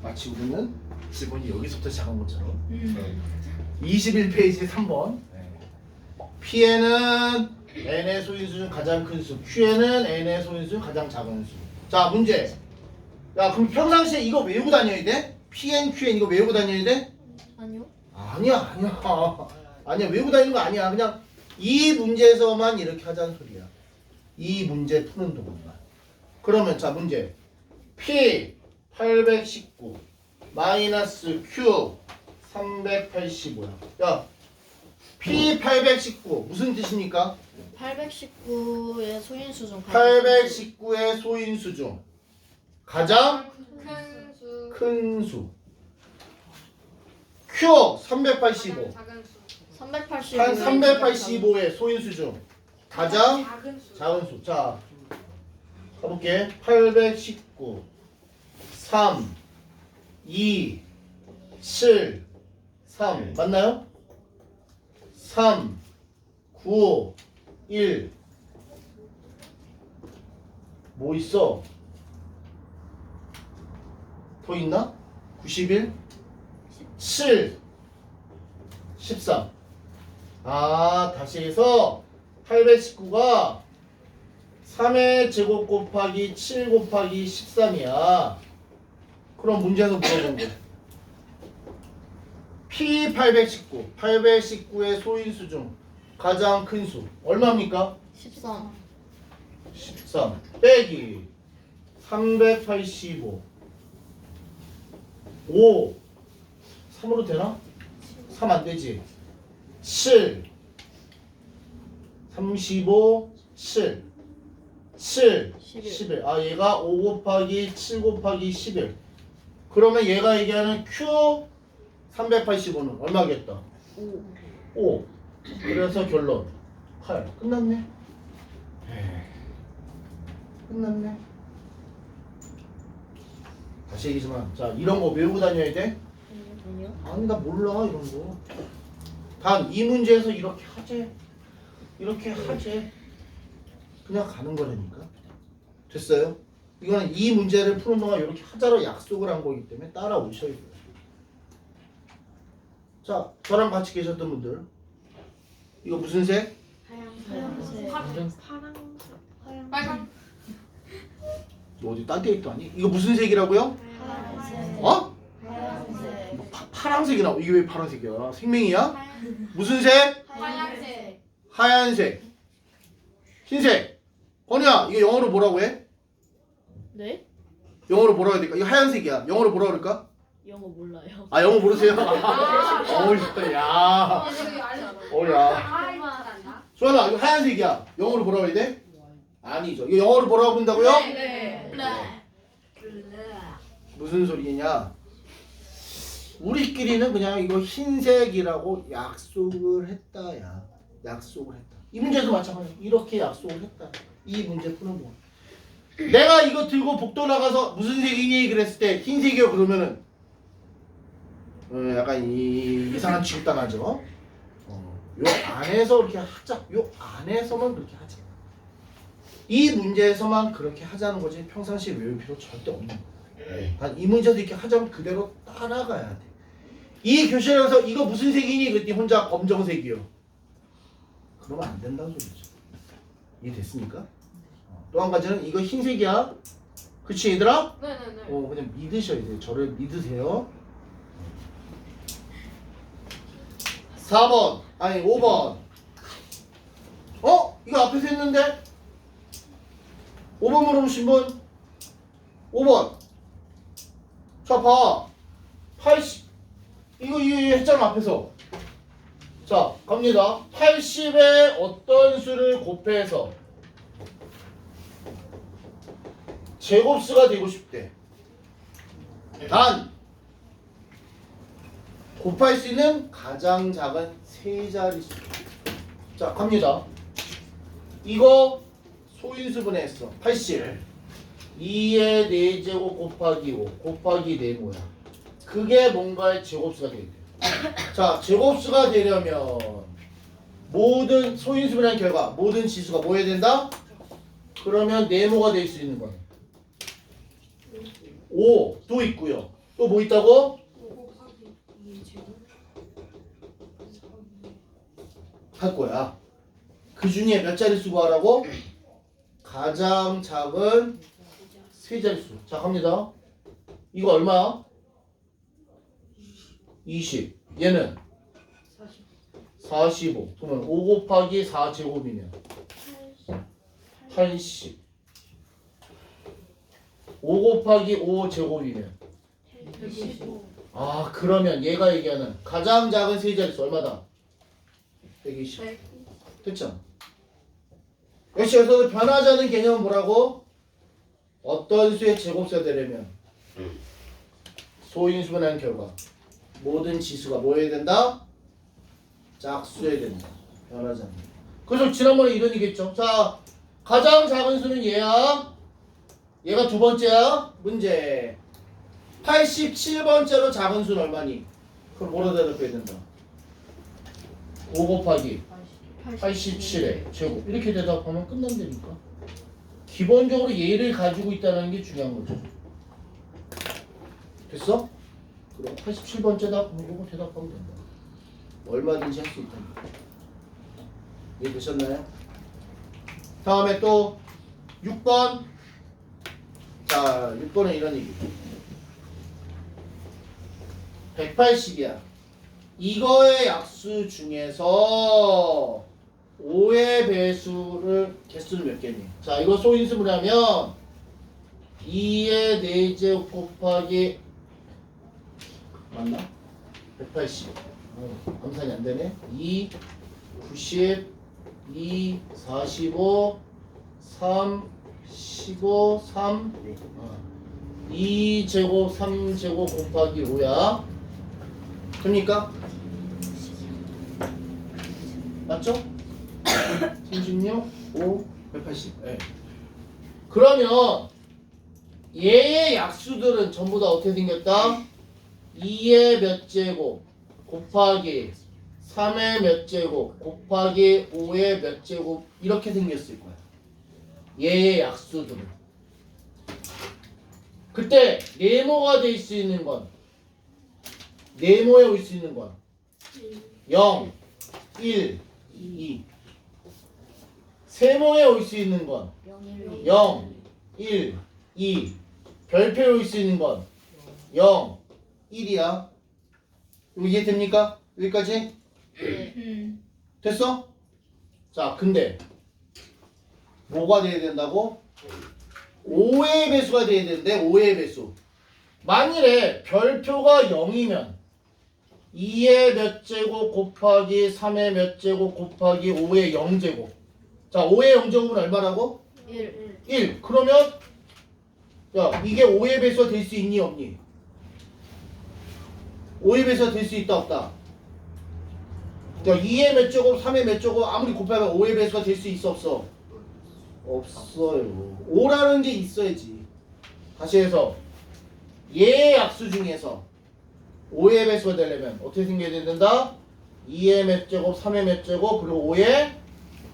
마치 우리는 지문이 여기서부터 시작한 것처럼. 21페이지 3번. P에는 n의 소인수 중 가장 큰 수, Q에는 n의 소인수 중 가장 작은 수. 자, 문제. 야, 그럼 평상시에 이거 외우고 다녀야 돼? Pn, Qn 이거 외우고 다녀야 돼? 아니요. 아니야. 아니야, 외우고 다니는 거 아니야. 그냥 이 문제에서만 이렇게 하자는 소리야. 이 문제 푸는 동안만. 그러면 자, 문제. P 819 마이너스 Q 385야. 야, P 819 무슨 뜻입니까? 819의 소인수 중 819의 소인수 중 가장 큰 수. 큰 수. Q 385. 작은 수. 385의 소인수 중 가장 작은 수. 작은 수. 자, 가볼게. 819 3 2 7 3 맞나요? 3 9 1 뭐 있어? 더 있나? 91 7 13. 아, 다시 해서 819가 3의 제곱 곱하기 7 곱하기 13이야. 그럼 문제에서 물어본 거. P819, 819의 소인수 중 가장 큰 수 얼마입니까? 13. 13 빼기 385 5 3으로 되나? 3 안 되지. 7 35 7 7 11. 아, 얘가 5 곱하기 7 곱하기 11. 그러면 얘가 얘기하는 Q 385는 얼마겠다? 5. 5. 그래서 결론 8. 끝났네. 끝났네. 다시 얘기지만, 자, 이런 거 외우고 다녀야 돼? 아니요. 아니, 나 몰라 이런 거. 단 이 문제에서 이렇게 하재. 이렇게 하재. 그냥 가는 거라니까. 됐어요? 이거는 이 문제를 푸는 동안 이렇게 하자로 약속을 한 거기 때문에 따라오셔야 돼요. 자, 저랑 같이 계셨던 분들, 이거 무슨 색? 하얀색. 빨강. 뭐 어디 딴 데 있도 아니? 이거 무슨 색이라고요? 하얀색. 어? 하얀색. 뭐 파란색이 나오. 이게 왜 파란색이야? 생명이야? 무슨 색? 하얀색. 하얀색. 흰색. 건우야, 이거 영어로 뭐라고 해? 네? 영어로 뭐라고 해야 될까? 이거 하얀색이야. 영어로 뭐라고 그럴까? 영어 몰라요. 아, 영어 모르세요? 야. 야. 수아나, 이거 하얀색이야. 영어로 뭐라고 해야 돼? 아니죠. 이거 영어로 뭐라고 본다고요? 네. 무슨 소리냐? 우리끼리는 그냥 이거 흰색이라고 약속을 했다야. 약속을 했다. 이 문제도 마찬가지야. 이렇게 약속을 했다. 이 문제 푸는 거. 내가 이거 들고 복도 나가서 무슨 색이니? 그랬을 때 흰색이요 그러면은 약간 이상한 취급당하죠. 요 안에서 그렇게 하자. 요 안에서만 그렇게 하자. 이 문제에서만 그렇게 하자는 거지 평상시에 외울 필요 절대 없는 거야. 단 이 문제도 이렇게 하자면 그대로 따라가야 돼. 이 교실에서 이거 무슨 색이니? 그랬더니 혼자 검정색이요. 그러면 안 된다는 소리죠. 이해됐습니까? 또 한 가지는 이거 흰색이야. 그치 얘들아? 네네네. 그냥 믿으셔야 돼요. 저를 믿으세요. 4번 아니 5번. 이거 앞에서 했는데 5번 물어보신 분 5번. 자, 봐. 80 이거 했잖아 앞에서. 자, 갑니다. 80에 어떤 수를 곱해서 제곱수가 되고 싶대. 단 곱할 수 있는 가장 작은 세 자리 수. 자, 갑니다. 이거 소인수분해 했어. 80. 2의 4제곱 곱하기 5 곱하기 4뭐야? 그게 뭔가의 제곱수가 되게 돼. 자, 제곱수가 되려면 모든 소인수분해한 결과 모든 지수가 뭐 해야 된다? 그러면 네모가 될 수 있는 거네. 5도 있고요. 또 뭐 있다고? 5 곱하기 2 제곱 할 거야. 그 중에 몇 자릿수 구하라고? 가장 작은 세 자릿수. 자, 갑니다. 이거 얼마야? 20. 얘는 45. 그러면 5 곱하기 4제곱이면 80. 5 곱하기 5제곱이면 125 아, 그러면 얘가 얘기하는 가장 작은 세 자릿수 얼마다? 120. 100 됐죠? 역시 여기서 변하지 않는 개념은 뭐라고? 어떤 수의 제곱수가 되려면 소인수분한 결과 모든 지수가 뭐 해야 된다? 짝수여야 된다. 변하지 않는. 그래서 지난번에 이런 얘기했죠. 자, 가장 작은 수는 얘야. 얘가 두 번째야. 문제. 87번째로 작은 수는 얼마니? 그럼 뭐로 대답해야 된다? 5 곱하기 87의 제곱 이렇게 대답하면 끝난다니까. 기본적으로 얘를 가지고 있다는 게 중요한 거죠. 됐어? 그럼 87번째 답 보고 대답하면 된다. 얼마든지 할 수 있다. 이해되셨나요? 다음에 또 6번. 자, 6번은 이런 얘기죠. 180이야. 이거의 약수 중에서 5의 배수를 개수는 몇 개니? 자, 이거 소인수분하면 2의 4제곱 곱하기 맞나? 180. 암산이 안 되네. 2, 90, 2, 45, 3, 15, 3, 2제곱, 3제곱 곱하기 5야. 됩니까? 맞죠? 36, 5, 180. 네. 그러면 얘의 약수들은 전부 다 어떻게 생겼다? 2의 몇 제곱 곱하기 3의 몇 제곱 곱하기 5의 몇 제곱 이렇게 생겼을 거야. 얘의 약수들은. 그때 네모가 될 수 있는 건 네모에 올 수 있는 건 0, 1, 2. 세모에 올 수 있는 건 0, 1, 2. 별표에 올 수 있는 건 0, 1이야. 이거 이해됩니까? 여기까지? 됐어? 자, 근데 뭐가 돼야 된다고? 5의 배수가 돼야 되는데 5의 배수. 만일에 별표가 0이면 2의 몇 제곱 곱하기 3의 몇 제곱 곱하기 5의 0제곱. 자, 5의 0제곱은 얼마라고? 1. 그러면 야, 이게 5의 배수가 될 수 있니 없니? 5의 배수가 될 수 있다 없다? 야, 2의 몇 제곱 3의 몇 제곱 아무리 곱하면 5의 배수가 될 수 있어 없어? 없어요. 5라는 게 있어야지. 다시 해서 얘의 약수 중에서 5의 배수가 되려면 어떻게 생겨야 된다? 2의 몇 제곱, 3의 몇 제곱, 그리고 5의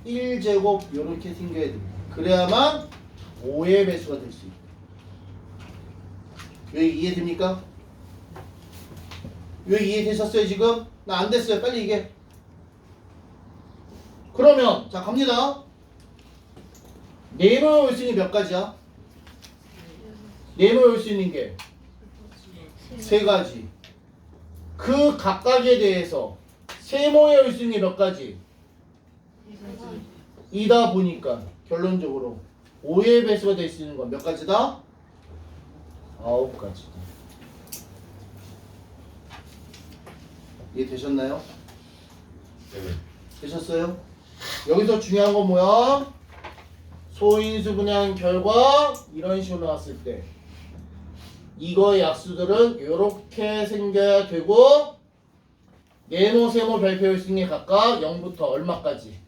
1제곱 이렇게 생겨야 됩니다. 그래야만 5의 배수가 될 수 있다. 여기 이해됩니까? 여기 이해되셨어요 지금? 나 안 됐어요. 빨리 얘기해. 그러면 자 갑니다. 네모에 올 수 있는 몇 가지야? 네모에 올 수 있는 게 세 가지. 그 각각에 대해서 세모에 올 수 있는 게 몇 가지? 이다 보니까 결론적으로 5의 배수가 될 수 있는 건 몇 가지다? 9가지다. 이해되셨나요? 되셨어요? 여기서 중요한 건 뭐야? 소인수 분양 결과 이런 식으로 나왔을 때 이거의 약수들은 이렇게 생겨야 되고 네모, 세모 별표일 수 있는 게 각각 0부터 얼마까지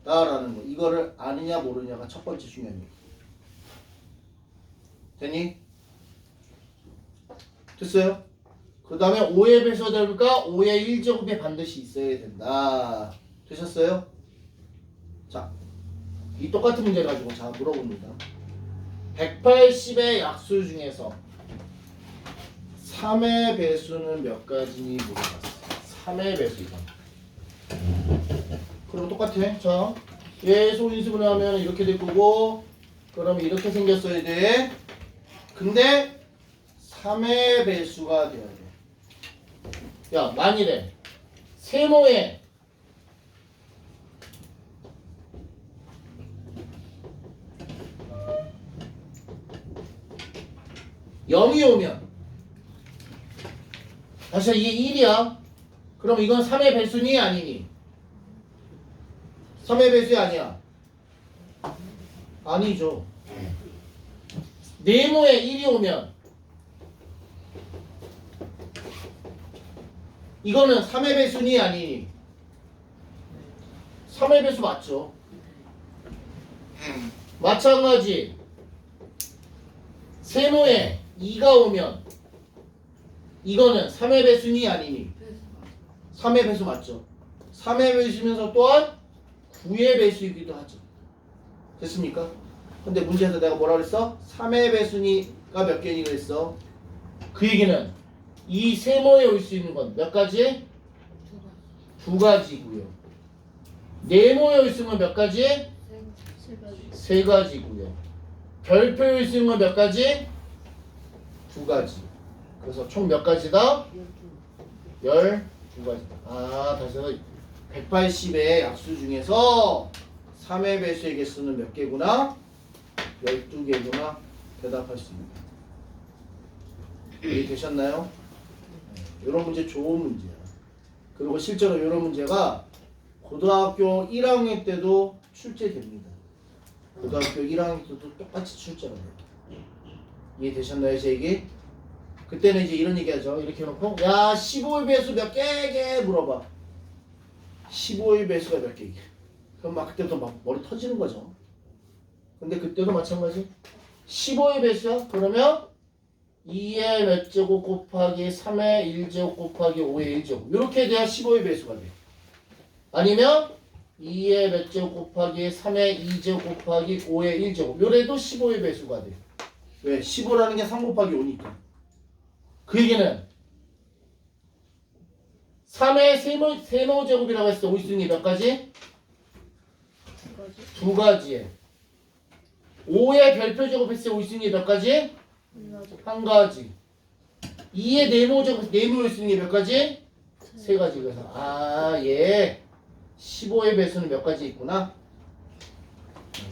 라는 거. 이거를 아느냐 모르냐가 첫 번째 중요한 얘기. 되니? 됐어요? 그 다음에 5의 배수가 되니까 5의 1제곱이 반드시 있어야 된다. 되셨어요? 자, 이 똑같은 문제 가지고 자 물어봅니다. 180의 약수 중에서 3의 배수는 몇 가지니 물어봤어. 3의 배수 이건. 그럼 똑같아. 자, 얘 소인수분해 하면 이렇게 될 거고, 그럼 이렇게 생겼어야 돼. 근데 3의 배수가 돼야 돼. 야, 만일에 세모에 0이 오면 다시 이게 1이야. 그럼 이건 3의 배수니 아니니? 3의 배수이 아니야. 아니죠. 네모에 1이 오면 이거는 3의 배수니 아니니? 3의 배수 맞죠? 마찬가지 세모에 2가 오면 이거는 3의 배수니 아니니? 3의 배수 맞죠? 3의 배수면서 또한 9의 배수이기도 하죠. 됐습니까? 근데 문제에서 내가 뭐라 그랬어? 3의 배수니가 몇 개니 그랬어? 그 얘기는 이 세모에 올 수 있는 건 몇 가지? 두 가지고요. 네모에 올 수 있는 건 몇 가지? 세 가지. 세 가지고요. 별표에 올 수 있는 건 몇 가지? 두 가지. 그래서 총 몇 가지다? 12가지다. 아, 다시 해서 180의 약수 중에서 3의 배수의 개수는 몇 개구나? 12개구나. 대답할 수 있다. 이해되셨나요? 이런 문제 좋은 문제야. 그리고 실제로 이런 문제가 고등학교 1학년 때도 출제됩니다. 고등학교 1학년 때도 똑같이 출제가 돼요. 이해되셨나요, 제 얘기? 그때는 이제 이런 얘기 하죠. 이렇게 해놓고 야 15의 배수 몇 개 물어봐. 15의 배수가 몇 개? 그럼 막 그때부터 막 머리 터지는 거죠. 근데 그때도 마찬가지. 15의 배수야? 그러면 2의 몇 제곱 곱하기 3의 1제곱 곱하기 5의 1제곱 이렇게 돼야 15의 배수가 돼. 아니면 2의 몇 제곱 곱하기 3의 2제곱 곱하기 5의 1제곱 요래도 15의 배수가 돼. 왜? 15라는 게 3 곱하기 5니까. 그 얘기는 3의 세모제곱이라고 했을 때 올 수 있는 게 몇 가지? 두 가지. 두 가지에 5의 별표 제곱했을 때 올 수 있는 게 몇 가지? 한 가지. 한 가지. 2의 네모제곱 네모일 수 있는 게 몇 가지? 세 가지. 그래서 얘 15의 배수는 몇 가지 있구나.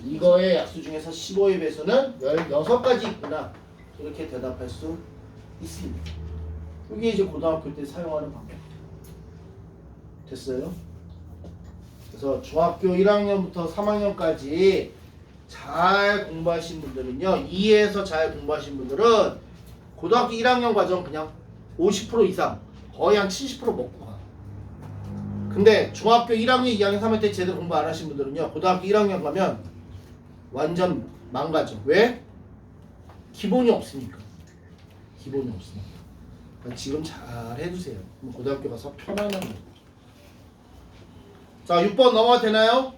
이거의 약수 중에서 15의 배수는 16가지 있구나. 이렇게 대답할 수 있습니다. 이게 이제 고등학교 때 사용하는 방법. 됐어요? 그래서 중학교 1학년부터 3학년까지 잘 공부하신 분들은요. 2에서 잘 공부하신 분들은 고등학교 1학년 과정 그냥 50% 이상 거의 한 70% 먹고 가. 근데 중학교 1학년, 2학년, 3학년 때 제대로 공부 안 하신 분들은요. 고등학교 1학년 가면 완전 망가져. 왜? 기본이 없으니까. 기본이 없으니까. 그러니까 지금 잘 해두세요. 그럼 고등학교 가서 편안한 거. 자, 6번 넘어가도 되나요?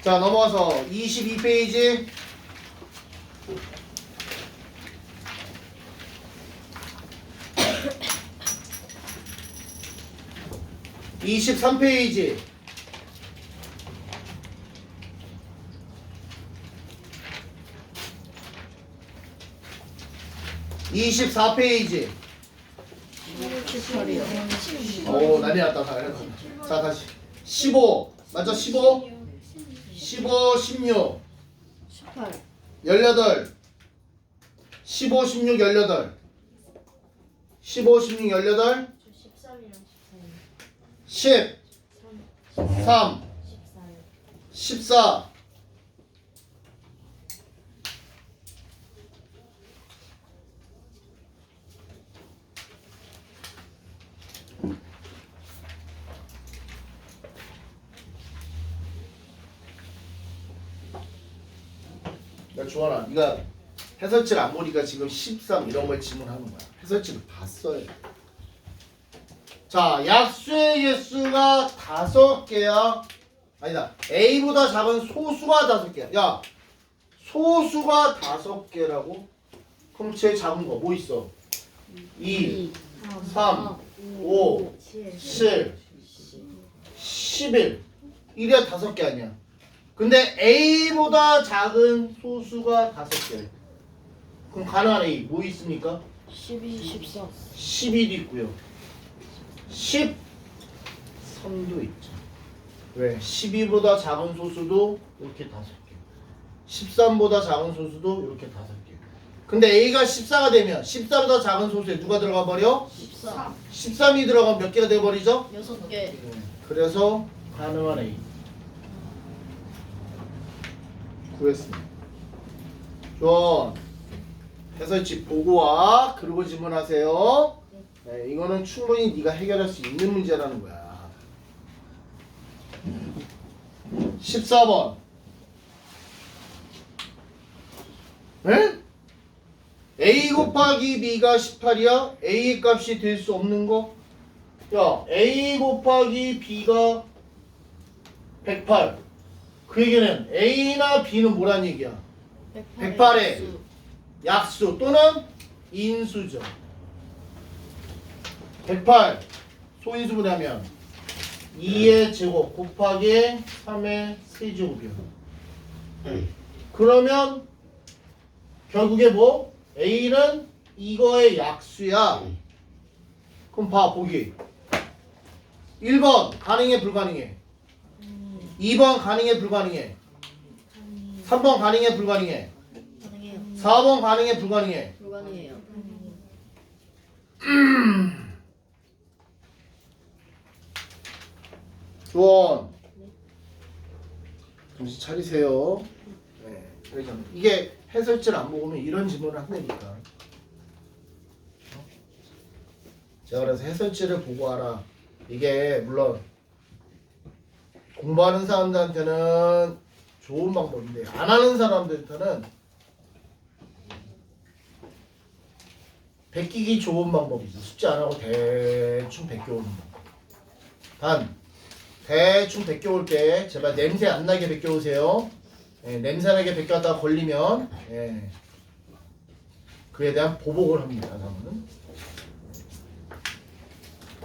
자, 넘어가서 22페이지. 23페이지. 24페이지. 18이요. 오, 난리 났다. 자, 다시. 15. 맞죠? 15. 15, 16. 18. 18. 15, 16, 18. 15, 16, 18. 13이랑 10. 3. 14요. 14. 야, 주원아, 네가 해설지를 안 보니까 지금 13 이런 걸 질문하는 거야. 해설지를 봤어요. 자, 약수의 개수가 5개야. 아니다. A보다 작은 소수가 5개야. 야, 소수가 5개라고? 그럼 제일 작은 거 뭐 있어? 2, 3, 5, 7, 11. 이래야 5개 아니야. 근데 A보다 작은 소수가 5개. 그럼 가능한 A 뭐 있습니까? 12, 14. 11이 있고요. 13도 있죠. 왜? 12보다 작은 소수도 이렇게 5개. 13보다 작은 소수도 이렇게 5개. 근데 A가 14가 되면 14보다 작은 소수에 누가 들어가 버려? 14. 13이 들어가면 몇 개가 돼 버리죠? 6개. 그래서 가능한 A 구했습니다. 좋아. 해설지 보고 와. 그리고 질문하세요. 네, 이거는 충분히 네가 해결할 수 있는 문제라는 거야. 14번. 네? A 곱하기 B가 18이야? A 값이 될 수 없는 거? 야, A 곱하기 B가 108. 그 얘기는 A나 B는 뭐란 얘기야? 108의 약수 또는 인수죠. 108 소인수분하면 2의 제곱 곱하기 3의 세제곱이야. 그러면 결국에 뭐? A는 이거의 약수야. 그럼 봐 보기. 1번 가능해 불가능해? 2번 가능해 불가능해? 3번 가능해 불가능해? 가능해요. 4번 가능해 불가능해? 불가능해요. 조원 정신 차리세요. 네, 그러니까 이게 해설지를 안 보면 이런 질문을 한다니까. 제가 그래서 해설지를 보고 하라. 이게 물론 공부하는 사람들한테는 좋은 방법인데 안 하는 사람들한테는 베끼기 좋은 방법이죠. 숙제 안 하고 대충 베껴오는 거. 단 대충 베껴올 때 제발 냄새 안 나게 베껴오세요. 예, 냄새 나게 베껴다가 걸리면 예, 그에 대한 보복을 합니다. 다음은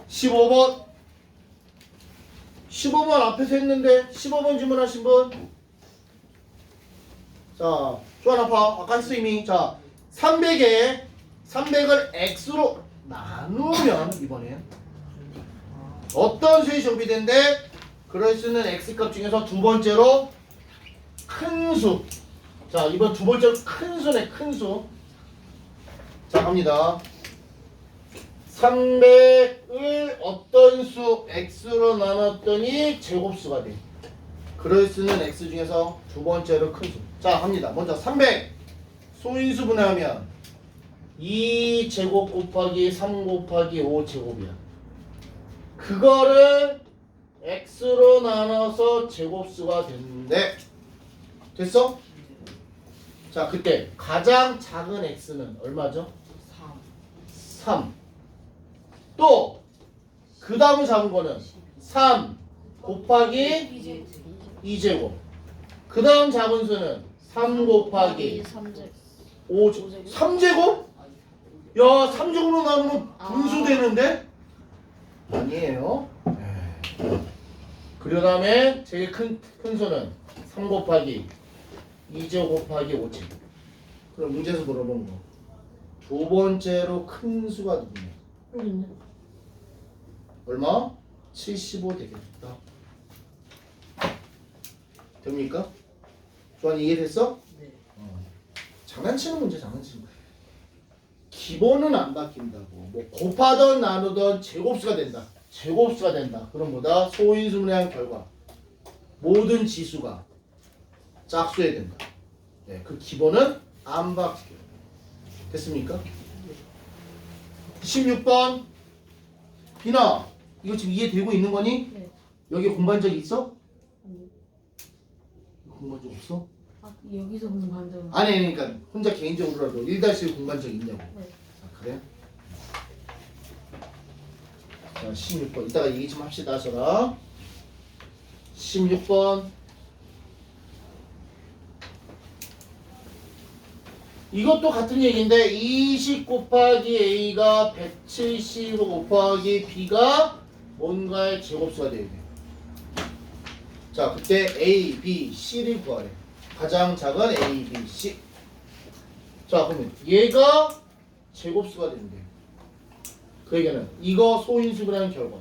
15번 15번 앞에서 했는데 15번 질문하신 분. 자, 쪼아나파 아까 했어 이미. 자, 300을 x로 나누면 이번엔 어떤 수의 정비된데 그럴 수 있는 x값 중에서 두 번째로 큰 수. 자, 이번 두 번째로 큰 수네, 큰 수. 자, 갑니다. 300을 어떤 수 x로 나눴더니 제곱수가 돼. 그럴 수 있는 x 중에서 두 번째로 큰 수. 자, 갑니다. 먼저 300 소인수 분해하면 2제곱 곱하기 3 곱하기 5제곱이야. 그거를 x로 나눠서 제곱수가 됐는데 됐어? 자, 그때 가장 작은 x는 얼마죠? 3. 또 그 다음에 잡은 거는 3 곱하기 2제곱. 그 다음 잡은 수는 3 곱하기 5, 3제곱? 야, 3제곱으로 나누면 분수 되는데? 아니에요. 그 다음에 제일 큰 수는 3 곱하기 2제곱 곱하기 5제곱. 그럼 문제에서 물어본 거. 두 번째로 큰 수가 누구냐? 여기 있네. 얼마? 75 되겠다. 됩니까? 조한이 이해됐어? 네. 장난치는 문제, 장난치는 문제. 기본은 안 바뀐다고. 뭐 곱하던 나누던 제곱수가 된다. 제곱수가 된다. 그럼 뭐다? 소인수분해한 결과 모든 지수가 짝수해야 된다. 네, 그 기본은 안 바뀌어요. 됐습니까? 16번 비나 이거 지금 이해되고 있는 거니? 네. 여기 공부한 적 있어? 공부한 적 없어? 아, 여기서 공부한 적은 아니 그러니까 혼자 개인적으로라도 1-1 공부한 적 있냐고. 네. 아, 그래? 자, 16번 이따가 얘기 좀 합시다. 저랑 16번 이것도 같은 얘기인데 20 곱하기 A가 170 곱하기 B가 뭔가의 제곱수가 돼야 돼. 자, 그때 A, B, C를 구하래. 가장 작은 A, B, C. 자, 그러면 얘가 제곱수가 된대. 그 얘기는 이거 소인수분해한 결과.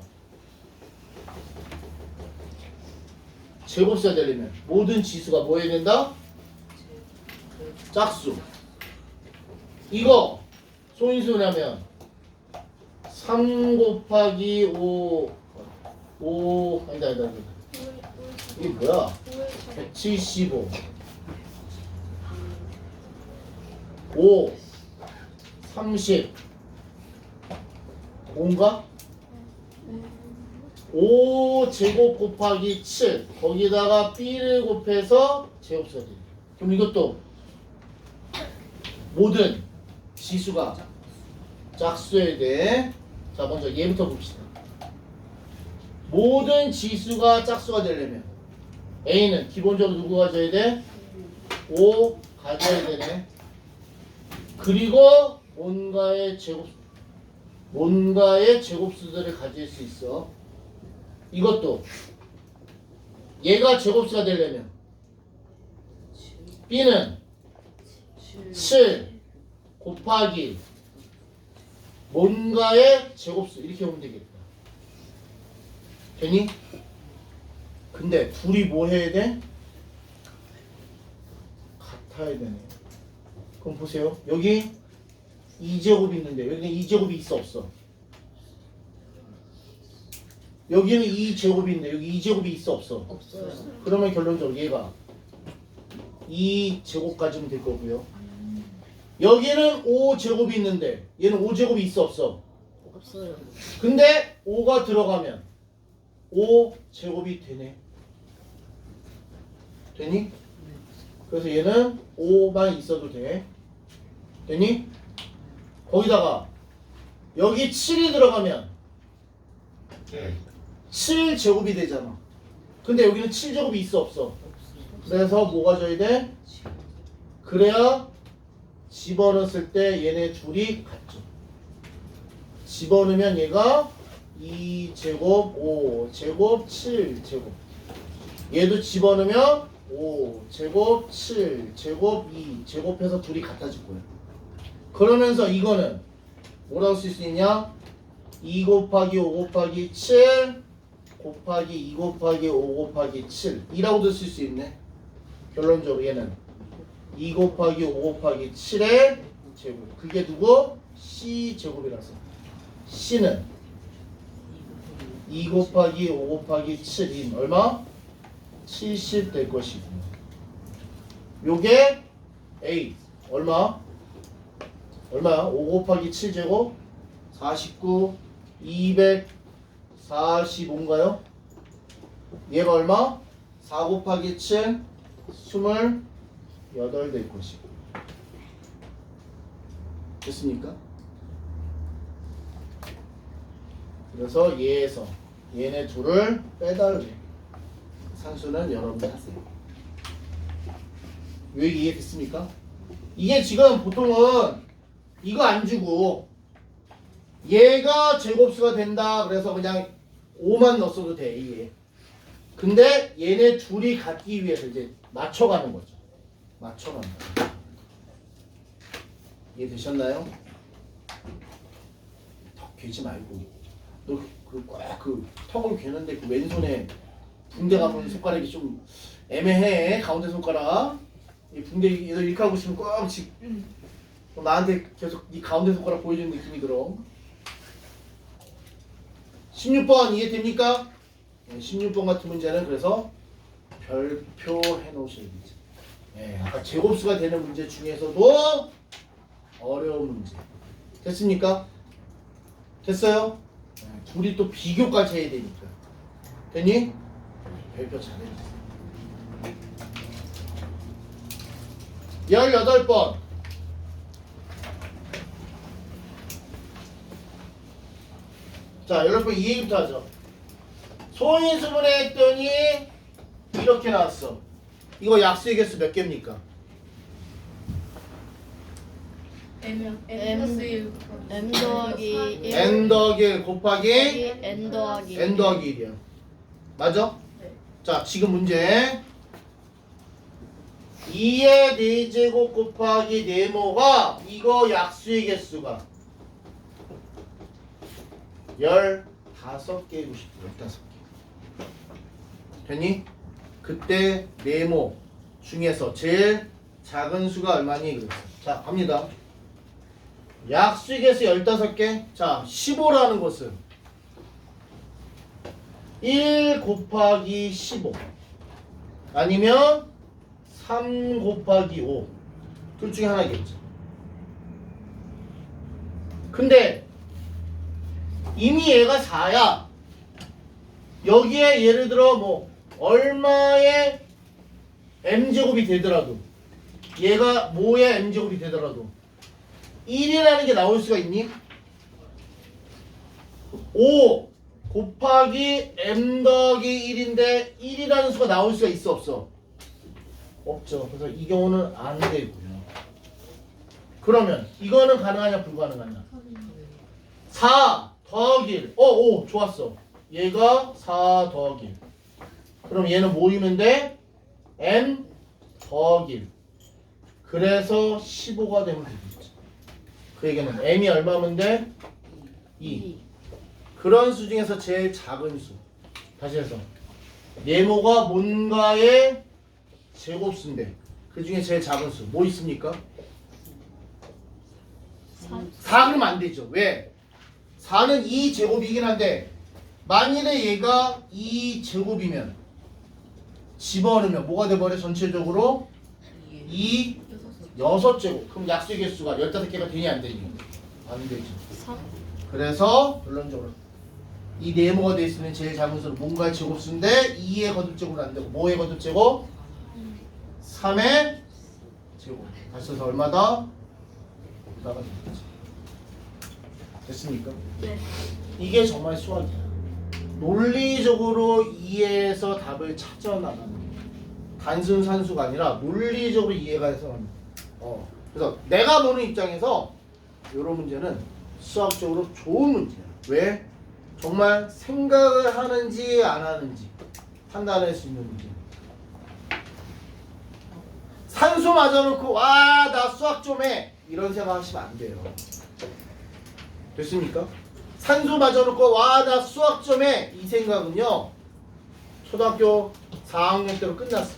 제곱수가 되려면 모든 지수가 뭐 해야 된다? 짝수. 이거 소인수분해하면 3 곱하기 5 아니다. 이게 뭐야? 175 5 30 5인가? 5 제곱 곱하기 7 거기다가 B를 곱해서 제곱수가 돼. 그럼 이것도 모든 지수가 짝수여야 돼. 자, 먼저 얘부터 봅시다. 모든 지수가 짝수가 되려면 A는 기본적으로 누구 가져야 돼? 5 가져야 되네. 그리고 뭔가의 제곱수들을 가질 수 있어. 이것도 얘가 제곱수가 되려면 B는 7 곱하기 뭔가의 제곱수 이렇게 보면 되겠다. 되니? 근데 둘이 뭐 해야 돼? 같아야 되네. 그럼 보세요. 여기 2제곱이 있는데 여기는 2제곱이 있어 없어? 여기는 2제곱이 있는데 여기 2제곱이 있어 없어? 없어요. 그러면 결론적으로 얘가 2제곱까지면 될 거고요. 여기는 5제곱이 있는데 얘는 5제곱이 있어 없어? 없어요. 근데 5가 들어가면 5제곱이 되네. 되니? 그래서 얘는 5만 있어도 돼. 되니? 거기다가 여기 7이 들어가면 7제곱이 되잖아. 근데 여기는 7제곱이 있어 없어? 그래서 뭐가 져야 돼? 그래야 집어넣었을 때 얘네 둘이 같죠. 집어넣으면 얘가 2제곱, 5제곱, 7제곱. 얘도 집어넣으면 5제곱, 7제곱, 2제곱해서 둘이 같아질 거예요. 그러면서 이거는 뭐라고 쓸 수 있냐? 2 곱하기 5 곱하기 7 곱하기 2 곱하기 5 곱하기 7 이라고도 쓸 수 있네. 결론적으로 얘는 2 곱하기 5 곱하기 7의 제곱. 그게 누구? C제곱이라서. C는 2 곱하기 5 곱하기 7인 얼마? 70 될 것이고. 요게 A 얼마? 얼마야? 5 곱하기 7제곱 49 245인가요? 얘가 얼마? 4 곱하기 7 28 될 것이고. 됐습니까? 그래서 얘에서 얘네 둘을 빼달래. 산수는 여러분이 하세요. 요 얘기 이해됐습니까? 이게 지금 보통은 이거 안 주고 얘가 제곱수가 된다 그래서 그냥 5만 넣었어도 돼. 이게. 근데 얘네 둘이 같기 위해서 이제 맞춰가는 거죠. 맞춰간다. 이해되셨나요? 턱 괴지 말고 너 그 턱을 괴는데 그 왼손에 붕대 감은 손가락이 좀 애매해. 가운데 손가락 이 붕대 이렇게 하고 있으면 꼭 나한테 계속 이 가운데 손가락 보여주는 느낌이 들어. 16번 이해됩니까? 16번 같은 문제는 그래서 별표 해놓으셔야 되죠. 아까 제곱수가 되는 문제 중에서도 어려운 문제. 됐습니까? 됐어요? 둘이 또 비교까지 해야 되니까. 됐니? 별표 잘해주세요. 18번. 자, 여러분 이 얘기부터 하죠. 소인수분해 했더니 이렇게 나왔어. 이거 약수의 개수 몇 개입니까? M 더하기 1 n 더하기 1 곱하기 N 더하기 n 더하기 1이야. 맞아? 네. 자, 지금 문제 2의 4제곱 곱하기 네모가 이거 약수의 개수가 15개이고 싶어. 15개. 됐니? 그때 네모 중에서 제일 작은 수가 얼마니? 그랬어. 자, 갑니다. 약수의 개수 15개. 자, 15라는 것은 1 곱하기 15 아니면 3 곱하기 5 둘 중에 하나겠죠. 근데 이미 얘가 4야. 여기에 예를 들어 뭐 얼마의 m제곱이 되더라도 얘가 뭐의 m제곱이 되더라도 1이라는 게 나올 수가 있니? 5 곱하기 m 더하기 1인데 1이라는 수가 나올 수가 있어 없어? 없죠. 그래서 이 경우는 안 되고요. 그러면 이거는 가능하냐 불가능하냐? 4 더하기 1 오 좋았어. 얘가 4 더하기 1 그럼 얘는 모이면 돼? m 더하기 1 그래서 15가 되면 되겠지. 그 얘기는 m이 얼마면 돼? 2 그런 수 중에서 제일 작은 수. 다시 해서 네모가 뭔가의 제곱수인데 그 중에 제일 작은 수 뭐 있습니까? 4 그러면 안 되죠. 왜? 4는 2제곱이긴 한데 만일에 얘가 2제곱이면 집어넣으면 뭐가 돼버려? 전체적으로 2 6제곱. 그럼 약수의 개수가 15개가 되니 안 되니? 안 되죠. 3 그래서 결론적으로 이 네모가 돼 있으면 제일 작은 수는 뭔가의 제곱수인데 2의 거듭제곱은 안 되고 뭐의 거듭제곱? 3의 제곱. 다시 써서 얼마다? 5다가 되겠지. 됐습니까? 네. 이게 정말 수학이야. 논리적으로 이해해서 답을 찾아나가는 게 단순 산수가 아니라 논리적으로 이해가 해서 그래서 내가 보는 입장에서 이런 문제는 수학적으로 좋은 문제야. 왜? 정말 생각을 하는지 안 하는지 판단할 수 있는 문제. 산수 맞아놓고 와 나 수학 좀 해 이런 생각하시면 안 돼요. 됐습니까? 산수 맞아놓고 와 나 수학 좀 해 이 생각은요 초등학교 4학년 때로 끝났어.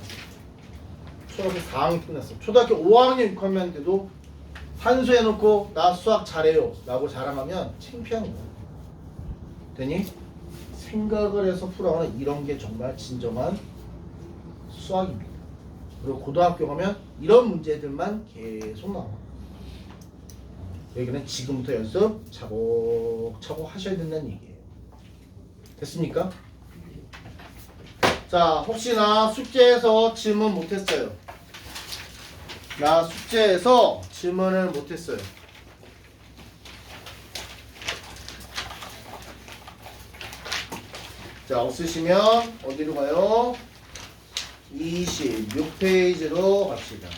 초등학교 4학년 끝났어. 초등학교 5학년 6학년 때도 산수 해놓고 나 수학 잘해요 라고 자랑하면 창피한 거야. 되니? 생각을 해서 풀어가는 이런 게 정말 진정한 수학입니다. 그리고 고등학교 가면 이런 문제들만 계속 나와. 여기는 지금부터 연습 차곡차곡 하셔야 된다는 얘기예요. 됐습니까? 자, 혹시나 숙제에서 질문 못했어요. 나 숙제에서 질문을 못했어요. 자, 없으시면 어디로 가요? 26페이지로 갑시다.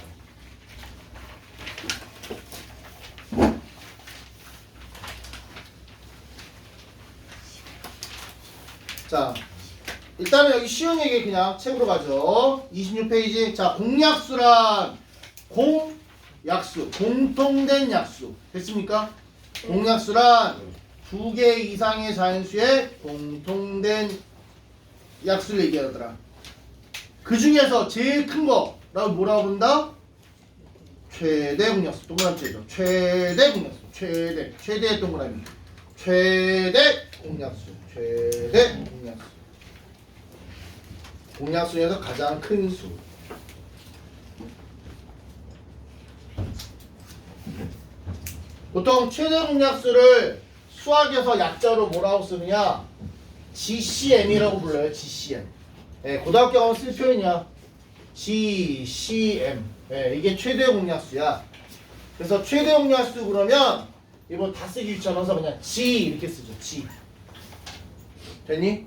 자, 일단은 여기 쉬운 얘기 그냥 책으로 가죠. 26페이지. 자, 공약수란 공약수, 공통된 약수. 됐습니까? 공약수란 두 개 이상의 자연수의 공통된 약수를 얘기하더라. 그 중에서 제일 큰 거라고 뭐라고 부른다? 최대 공약수. 동그라미죠. 최대 공약수. 최대의 동그라미. 최대 공약수. 최대 공약수. 공약수 중에서 가장 큰 수. 보통 최대 공약수를 수학에서 약자로 뭐라고 쓰느냐? GCM이라고 불러요. GCM. 예, 고등학교 가면 쓸 표현이야. GCM. 예, 이게 최대 공약수야. 그래서 최대 공약수 그러면 이거 다 쓰기 귀찮아서 그냥 G 이렇게 쓰죠. G. 됐니?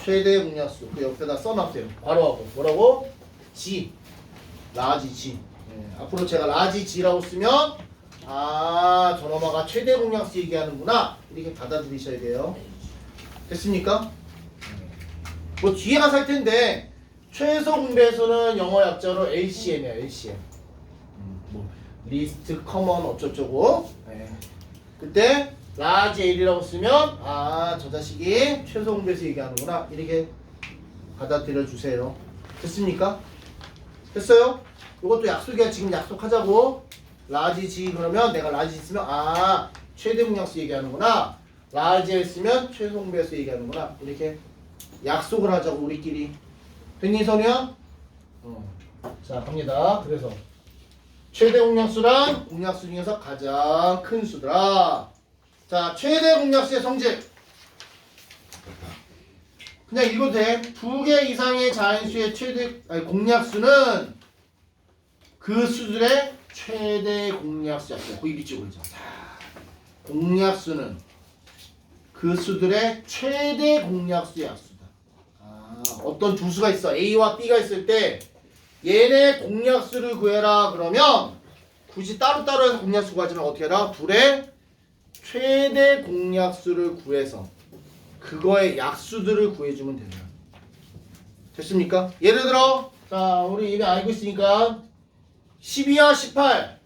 최대 공약수. 그 옆에다 써놨어요. 괄호하고. 뭐라고? G. 라지 G. 예, 앞으로 제가 라지 G라고 쓰면 아, 저놈아가 최대 공약수 얘기하는구나. 이렇게 받아들이셔야 돼요. 됐습니까? 뭐 뒤에 가서 할 텐데 최소 공배에서는 영어 약자로 LCM이야, LCM. 뭐 리스트, 커먼 어쩌고저쩌고. 네. 그때 라지 L이라고 쓰면 아, 저 자식이 최소 공배에서 얘기하는구나. 이렇게 받아들여 주세요. 됐습니까? 됐어요? 이것도 약속이야. 지금 약속하자고. 라지 G 그러면 내가 라지 있으면 아, 최대 공약수 얘기하는구나. 라지 L 쓰면 최소 공배에서 얘기하는구나. 이렇게 약속을 하자고 우리끼리. 됐니 선우야? 자 갑니다. 그래서 최대 공약수란 공약수 중에서 가장 큰 수더라. 자 최대 공약수의 성질 그냥 읽어도 돼. 2개 이상의 자연수의 최대 공약수는 그 수들의 최대 공약수였어요. 거기 밑줄 그리죠. 공약수는 그 수들의 최대 공약수의 약수다. 아, 어떤 두 수가 있어. A와 B가 있을 때 얘네 공약수를 구해라 그러면 굳이 따로따로 해서 공약수 구하지 말고 어떻게 해라? 둘의 최대 공약수를 구해서 그거의 약수들을 구해주면 된다. 됐습니까? 예를 들어 자 우리 이미 알고 있으니까 12와 18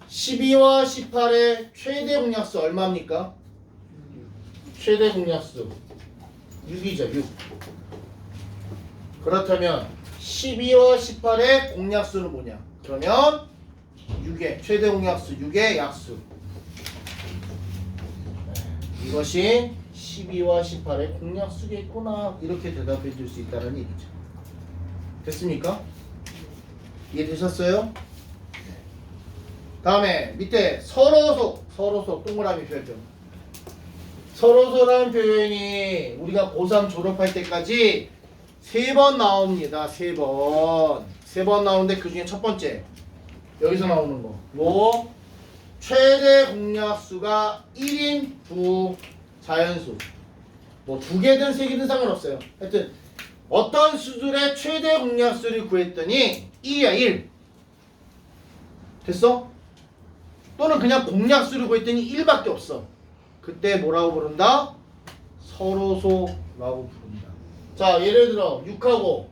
12와 18의 최대 공약수 얼마입니까? 최대 공약수 6이죠. 6. 그렇다면 12와 18의 공약수는 뭐냐? 그러면 6의 최대 공약수 6의 약수 이것이 12와 18의 공약수겠구나. 이렇게 대답해 줄 수 있다는 얘기죠. 됐습니까? 이해되셨어요? 다음에 밑에 서로소 동그라미 표현. 서로소라는 표현이 우리가 고3 졸업할 때까지 3번 나옵니다. 3번 나오는데 그 중에 첫 번째 여기서 나오는 거 뭐? 최대 공약수가 1인 두 자연수 뭐 2개든 3개든 상관없어요. 하여튼 어떤 수들의 최대 공약수를 구했더니 1이야 1 됐어? 또는 그냥 공약수를 구했더니 1밖에 없어. 그때 뭐라고 부른다? 서로소라고 부른다. 자 예를 들어 6하고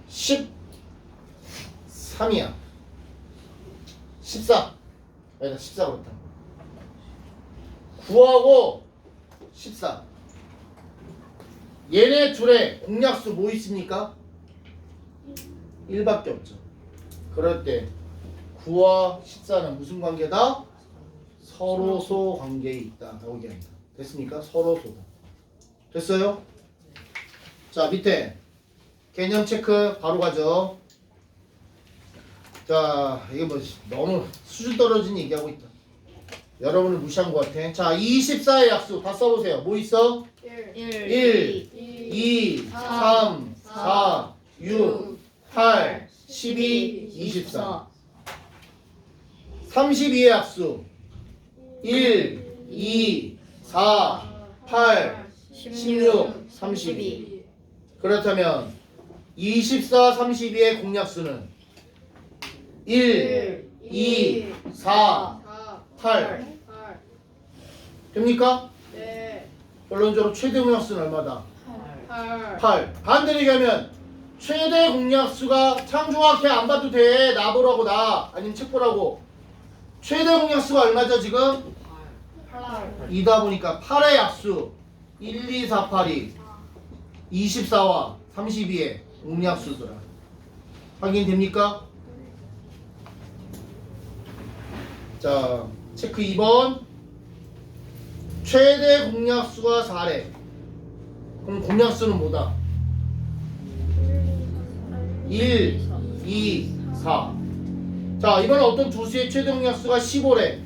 13이야 14 아니다 14 그렇다 9하고 14 얘네 둘의 공약수 뭐 있습니까? 1밖에 없죠. 그럴 때 9와 14는 무슨 관계다? 서로소 관계에 있다 라고 얘기합니다. 됐습니까? 서로소다. 됐어요? 자 밑에 개념 체크 바로 가죠. 자 이게 뭐 너무 수준 떨어진 얘기하고 있다. 여러분을 무시한 것 같아. 자 24의 약수 다 써보세요. 뭐 있어? 1, 2, 3, 4, 6, 8, 12, 24 32의 약수 1, 2, 4, 8, 16, 32 그렇다면 24, 32의 공약수는 1, 2, 4, 8 됩니까? 네. 결론적으로 최대 공약수는 얼마다? 8. 8 반대로 얘기하면 최대 공약수가 창중학회 안 봐도 돼. 나 보라고 나 아니면 책 보라고 최대 공약수가 얼마죠 지금? 8. 이다 보니까 8의 약수 1, 2, 4, 8이 24와 32의 공약수더라. 확인됩니까? 자 체크 2번 최대 공약수가 4래. 그럼 공약수는 뭐다? 1, 2, 4. 자 이번에 어떤 두 수의 최대 공약수가 15래.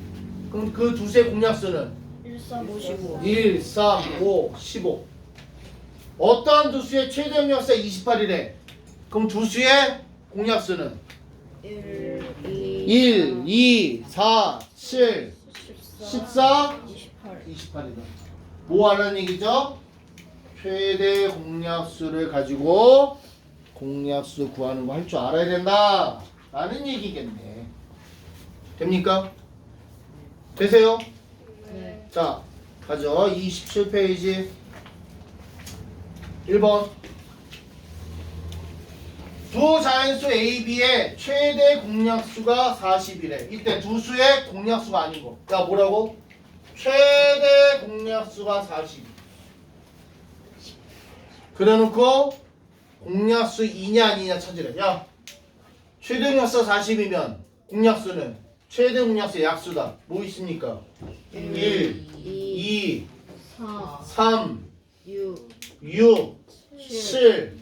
그럼 그 두 수의 공약수는 1, 3, 5, 15 1, 3, 5, 15. 어떠한 두 수의 최대 공약수가 28이래. 그럼 두 수의 공약수는 1, 1, 2, 4, 7, 14, 28 28이다. 뭐 하는 얘기죠? 최대 공약수를 가지고 공약수 구하는 거 할 줄 알아야 된다 라는 얘기겠네. 됩니까? 되세요? 네. 자 가죠. 27페이지 1번 두 자연수 A, B의 최대 공약수가 40이래. 이때 두 수의 공약수가 아닌 거. 야 뭐라고? 최대 공약수가 40. 그래놓고 공약수 2냐 아니냐 찾으래. 야 최대 공약수 40이면 공약수는 최대 공약수의 약수다. 뭐 있습니까? 1, 2, 4, 3, 6, 6, 7,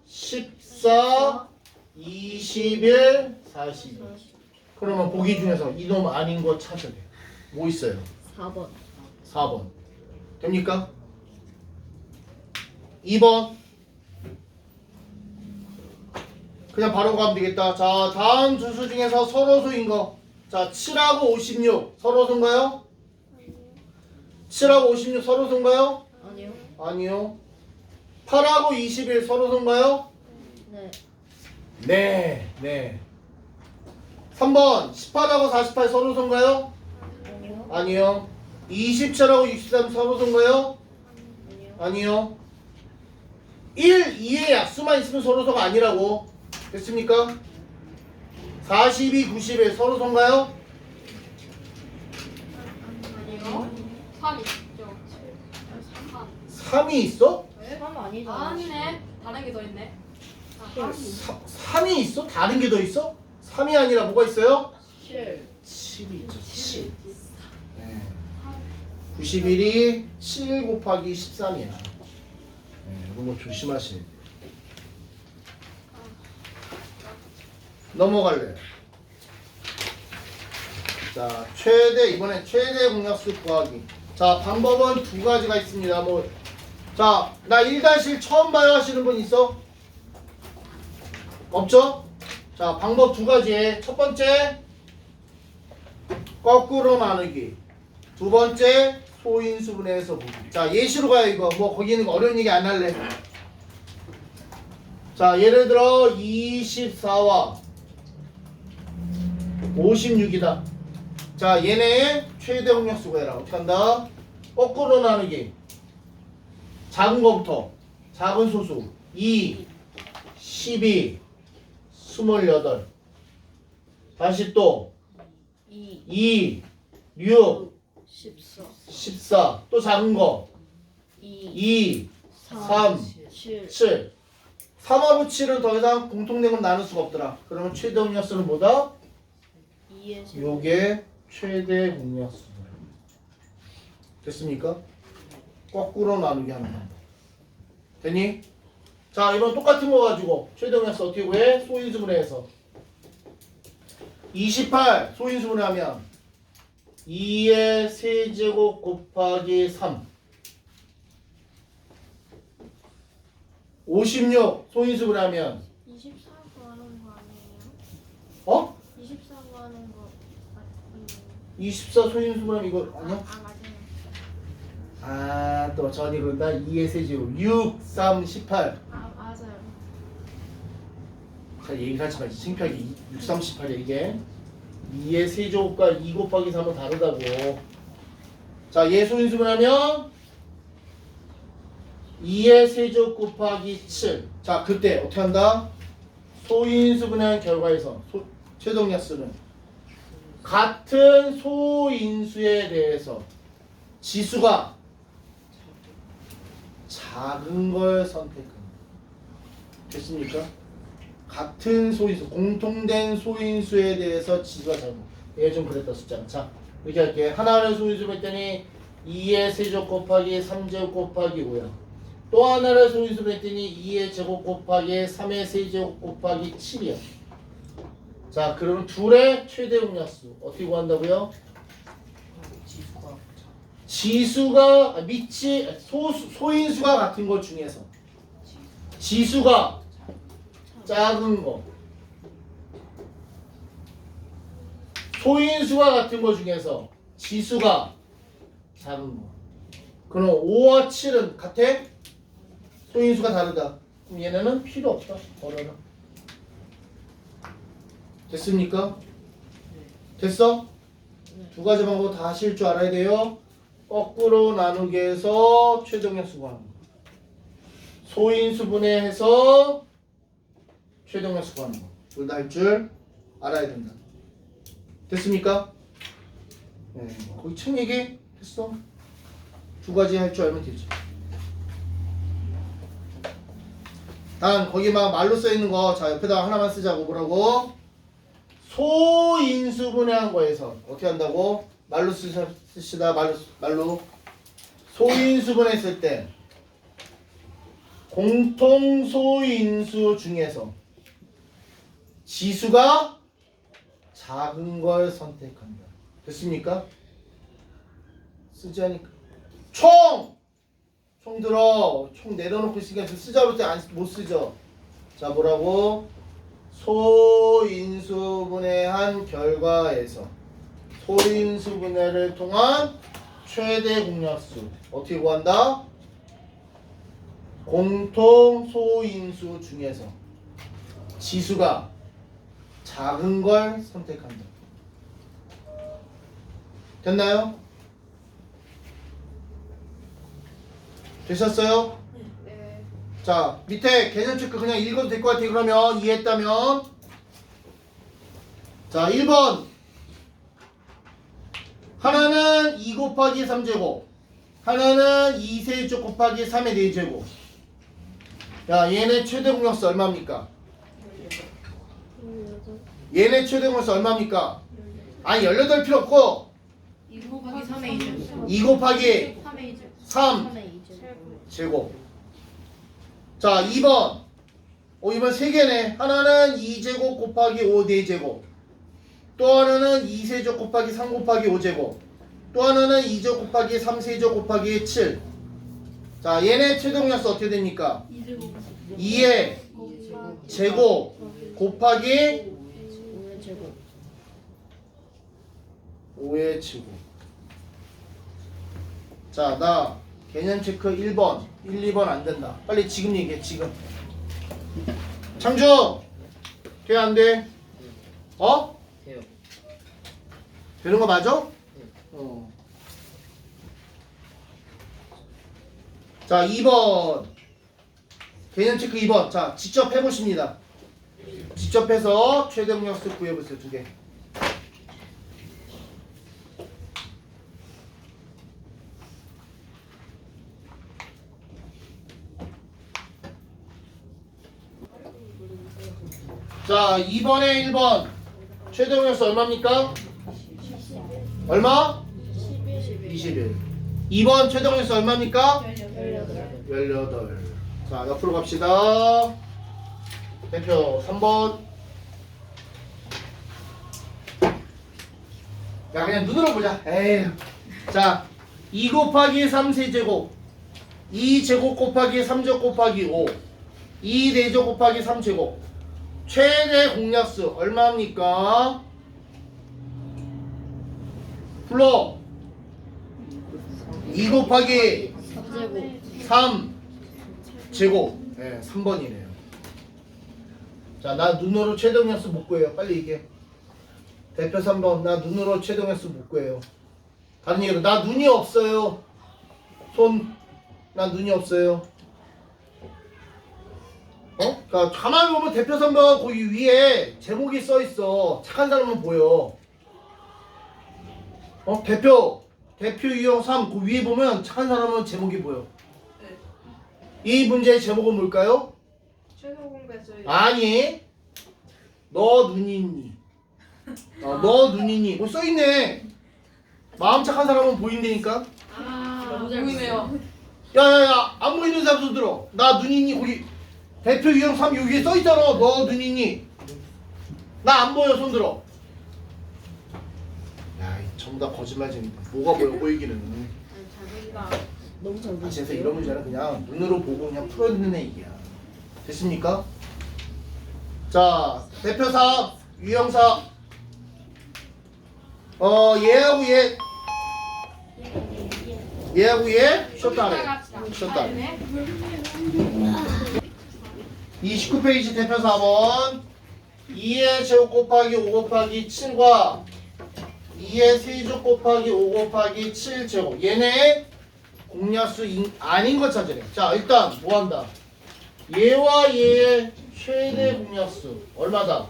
14, 21, 40. 그러면 보기 중에서 이놈 아닌 거 찾아야 돼. 뭐 있어요? 4번. 4번. 됩니까? 2번. 그냥 바로 가면 되겠다. 자, 다음 두 수 중에서 서로수인 거. 자, 7하고 56 서로수인가요? 7하고 56 서로수인가요? 아니요. 아니요. 8하고 21 서로수인가요? 네. 네, 네. 3번 18하고 48 서로수인가요? 아니요. 아니요. 27하고 63 서로수인가요? 아니요. 아니요. 1, 2의 약수만 있으면 서로서가 아니라고. 됐습니까? 42, 91 서로서인가요? 아니요. 3 있죠. 3. 3이 있어? 3 아니잖아. 아니네. 다른 게 더 있네. 아, 3이 있어? 다른 게 더 있어? 3이 아니라 뭐가 있어요? 7. 7이 있죠. 7. 네. 91이 7 곱하기 13이야. 네, 이거 뭐 조심하시네. 넘어갈래요. 자, 이번엔 최대 공약수 구하기. 자, 방법은 두 가지가 있습니다. 뭐, 자, 나 1-1 처음 봐요 하시는 분 있어? 없죠? 자, 방법 두 가지. 첫 번째, 거꾸로 나누기. 두 번째, 소인수분해해서 보기. 자, 예시로 가요, 이거. 뭐, 거기 있는 거 어려운 얘기 안 할래. 자, 예를 들어, 24와 56이다. 자, 얘네의 최대 공약수 구해라. 어떻게 한다? 거꾸로 나누기. 작은 거부터. 작은 소수. 2, 12, 28. 다시 또 2, 6, 14. 14. 또 작은 거. 2, 2, 3, 7. 7. 3하고 7은 더 이상 공통된 건 나눌 수가 없더라. 그러면 최대 공약수는 뭐다? 2에서 요게 최대 공약수. 됐습니까? 거꾸로 나누기 하는 방법. 됐니? 자, 이번 똑같은 거 가지고 최대 공약수 어떻게 구해? 소인수분해해서 28 소인수분해하면 2의 세제곱 곱하기 3 56 소인수분해하면 24 구하는 거 아니에요? 어? 24 구하는 거 아니에요? 24 소인수분해하면 이거 아니야? 아 맞아요. 아, 또 전이 그런다. 2의 세제곱 6, 3, 18. 아 맞아요. 자, 얘기를 하지 말지. 창피하게 6, 3, 18이야 이게. 2의 세제곱과 2 곱하기 3은 다르다고. 자, 얘 소인수분하면 2의 세제곱 곱하기 7. 자, 그때 어떻게 한다? 소인수분해한 결과에서 최동약수는 같은 소인수에 대해서 지수가 작은 걸 선택합니다. 됐습니까? 같은 소인수, 공통된 소인수에 대해서 지수가 작은 거. 얘 좀 그랬다 숫자가. 자, 이렇게 할게. 하나를 소인수 했더니 2의 세제곱 곱하기 3제곱 곱하기 5야. 또 하나를 소인수 했더니 2의 제곱 곱하기 3의 세제곱 곱하기 7이야. 자, 그러면 둘의 최대 공약수 어떻게 구한다고요? 지수가 소인수가 같은 것 중에서 지수가 작은 거, 소인수가 같은 것 중에서 지수가 작은 거. 그럼 5와 7은 같아? 소인수가 다르다. 그럼 얘네는 필요 없다. 버려라. 됐습니까? 됐어? 두 가지 방법 다 하실 줄 알아야 돼요. 거꾸로 나누기 해서 최종역수 구하는 거. 소인수분해 해서 최종역수 구하는 거. 둘 다 할 줄 알아야 된다. 됐습니까? 네. 거기 책 얘기 됐어? 두 가지 할 줄 알면 되지. 단 거기 막 말로 써 있는 거 자 옆에다 하나만 쓰자고. 뭐라고? 소인수분해한 거에서 어떻게 한다고? 말로 쓰시다. 말로 소인수분했을 때 공통 소인수 중에서 지수가 작은 걸 선택한다. 됐습니까? 쓰지 않으니까 총 들어. 총 내려놓고 있으니까 쓰자고 때 못 쓰죠. 자 뭐라고? 소인수분해한 결과에서 소인수분해를 통한 최대 공약수 어떻게 구한다? 공통 소인수 중에서 지수가 작은 걸 선택한다. 됐나요? 되셨어요? 네. 자 밑에 개념 체크 그냥 읽어도 될 것 같아요. 그러면 이해했다면 자 1번 하나는 2 곱하기 3제곱 하나는 2세제곱 곱하기 3의 4제곱. 야 얘네 최대 공약수 얼마입니까? 얘네 최대 공약수 얼마입니까? 아니 18 필요 없고 2 곱하기 3의 2제곱. 2 곱하기 3의 2제곱. 3 3의 2제곱. 제곱. 자 2번 이번 3개네. 하나는 2제곱 곱하기 5 4제곱 또 하나는 2세제곱 곱하기 3 곱하기 5제곱 또 하나는 2제곱 곱하기 3세제곱 곱하기 7. 자 얘네 최대 공약수 어떻게 됩니까? 2의 제곱 곱하기 5의 제곱. 5의 제곱. 자 나 개념 체크 1번 1, 2번 안 된다. 빨리 지금 얘기해. 지금 창주 돼 안 돼? 어? 돼요. 되는 거 맞아? 어. 자 2번 개념 체크 2번. 자 직접 해보십니다. 직접 해서 최대 공약수 구해보세요. 2개. 자 2번에 1번 최대 공약수 얼마입니까? 얼마? 21. 2번 최대 공약수 얼마입니까? 18. 자 옆으로 갑시다. 대표 3번. 야 그냥 눈으로 보자. 에휴. 자 2 곱하기 3세제곱 2제곱 곱하기 3제곱 곱하기 5 2 4제곱 곱하기 3제곱 최대 공약수 얼마입니까? 불러. 2 곱하기 3제곱. 3제곱. 네, 3번이네요. 자, 나 눈으로 최대 공약수 못 구해요. 빨리 얘기해. 대표 3번. 나 눈으로 최대 공약수 못 구해요. 다른 얘기로 나 눈이 없어요. 나 눈이 없어요. 그러니까 가만히 보면 대표 3번 거기 위에 제목이 써 있어. 착한 사람은 보여. 대표 유형 3 그 위에 보면 착한 사람은 제목이 보여. 이 문제의 제목은 뭘까요? 최소 공개했어요. 아니, 너 눈이 있니? 너 눈이 있니? 써 있네. 마음 착한 사람은 보인다니까. 너무 잘 보이네요. 야야야, 안 보이는 사람도 들어. 나 눈이 있니? 거기 대표 유형 3 여기에 써 있잖아. 너 눈이 있니? 나 안 보여. 손 들어. 야, 전부 다 거짓말쟁이다. 뭐가 보여? 보이기는. 너무 잘 그래서 보이세요. 이런 문제는 그냥 눈으로 보고 그냥 풀어내는 얘기야. 됐습니까? 자, 대표 4 유형 4. 얘하고 얘 쉬었다 하래. 쉬었다 하래. 29페이지 대표 4번 2의 제곱 곱하기 5 곱하기 7과 2의 세제곱 곱하기 5 곱하기 7제곱 얘네 공약수 아닌 거 찾으래. 자 일단 뭐한다. 얘와 얘의 최대 공약수 얼마다?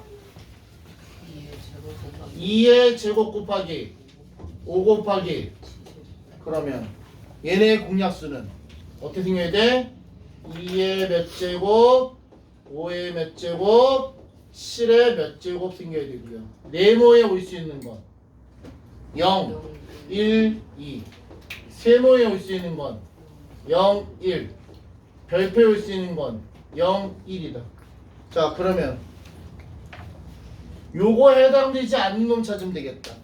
2의 제곱 곱하기 5 곱하기 그러면 얘네 공약수는 어떻게 생겨야 돼? 2의 몇 제곱 5의 몇 제곱 7의 몇 제곱 생겨야 되고요. 네모에 올 수 있는 건 0, 1, 2 세모에 올 수 있는 건 0, 1 별표에 올 수 있는 건 0, 1이다. 자 그러면 요거 해당되지 않는 놈 찾으면 되겠다.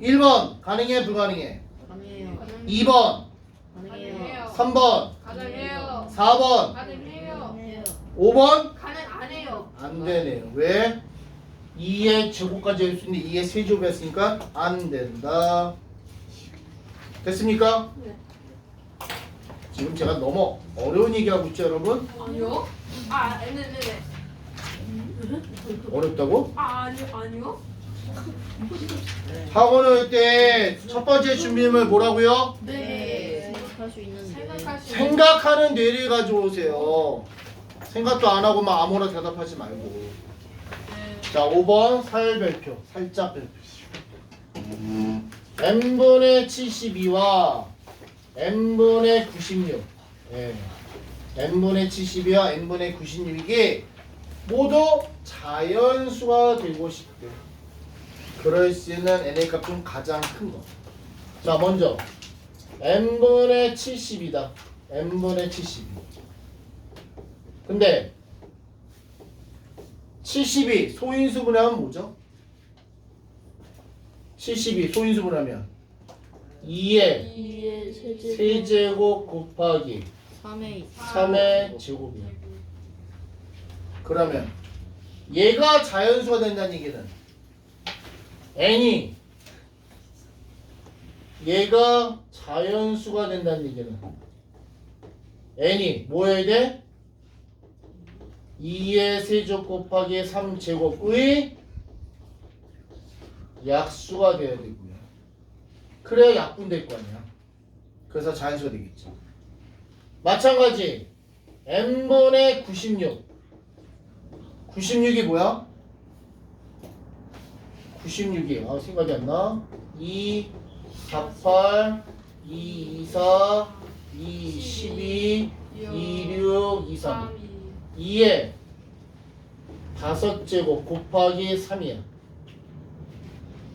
1번 가능해 불가능해? 가능해요. 2번 가능해요. 3번 가능해요. 4번 가능해요. 가능해요. 5번 가능 안 해요. 안 되네요. 왜? 2의 제곱까지 할 수 있는데 2의 세제곱 했으니까 안 된다. 됐습니까? 네. 지금 제가 너무 어려운 얘기하고 있죠 여러분? 아니요. 네네네. 어렵다고? 아니요. 학원 올 때 첫 번째 준비물 뭐라고요? 네. 생각할 수 있는데. 생각할 수 생각하는 뇌를 가져오세요. 생각도 안 하고 막 아무나 대답하지 말고. 자 5번 사열별표 살짝 별표. n분의 72와 n분의 96 n분의 72와 n분의 96이게 모두 자연수가 되고 싶대. 그럴 수 있는 n의 값 중 가장 큰 거. 자 먼저 n분의 70이다. n분의 72. 근데 72 소인수분해하면 뭐죠? 72 소인수분하면 2의 2의 세제곱 세제곱 곱하기 3의 3의 제곱이야. 그러면 얘가 자연수가 된다는 얘기는 n이 얘가 자연수가 된다는 얘기는 n이 뭐여야 돼? 2의 세제곱 곱하기 3제곱의 약수가 돼야 되고요. 그래야 약분될 거 아니야. 그래서 자연수가 되겠죠. 마찬가지 n분의 96 96이 뭐야? 96이 생각이 안 나. 2, 48, 2, 24, 2, 12, 2, 6, 2, 3 2에 5제곱 곱하기 3이야.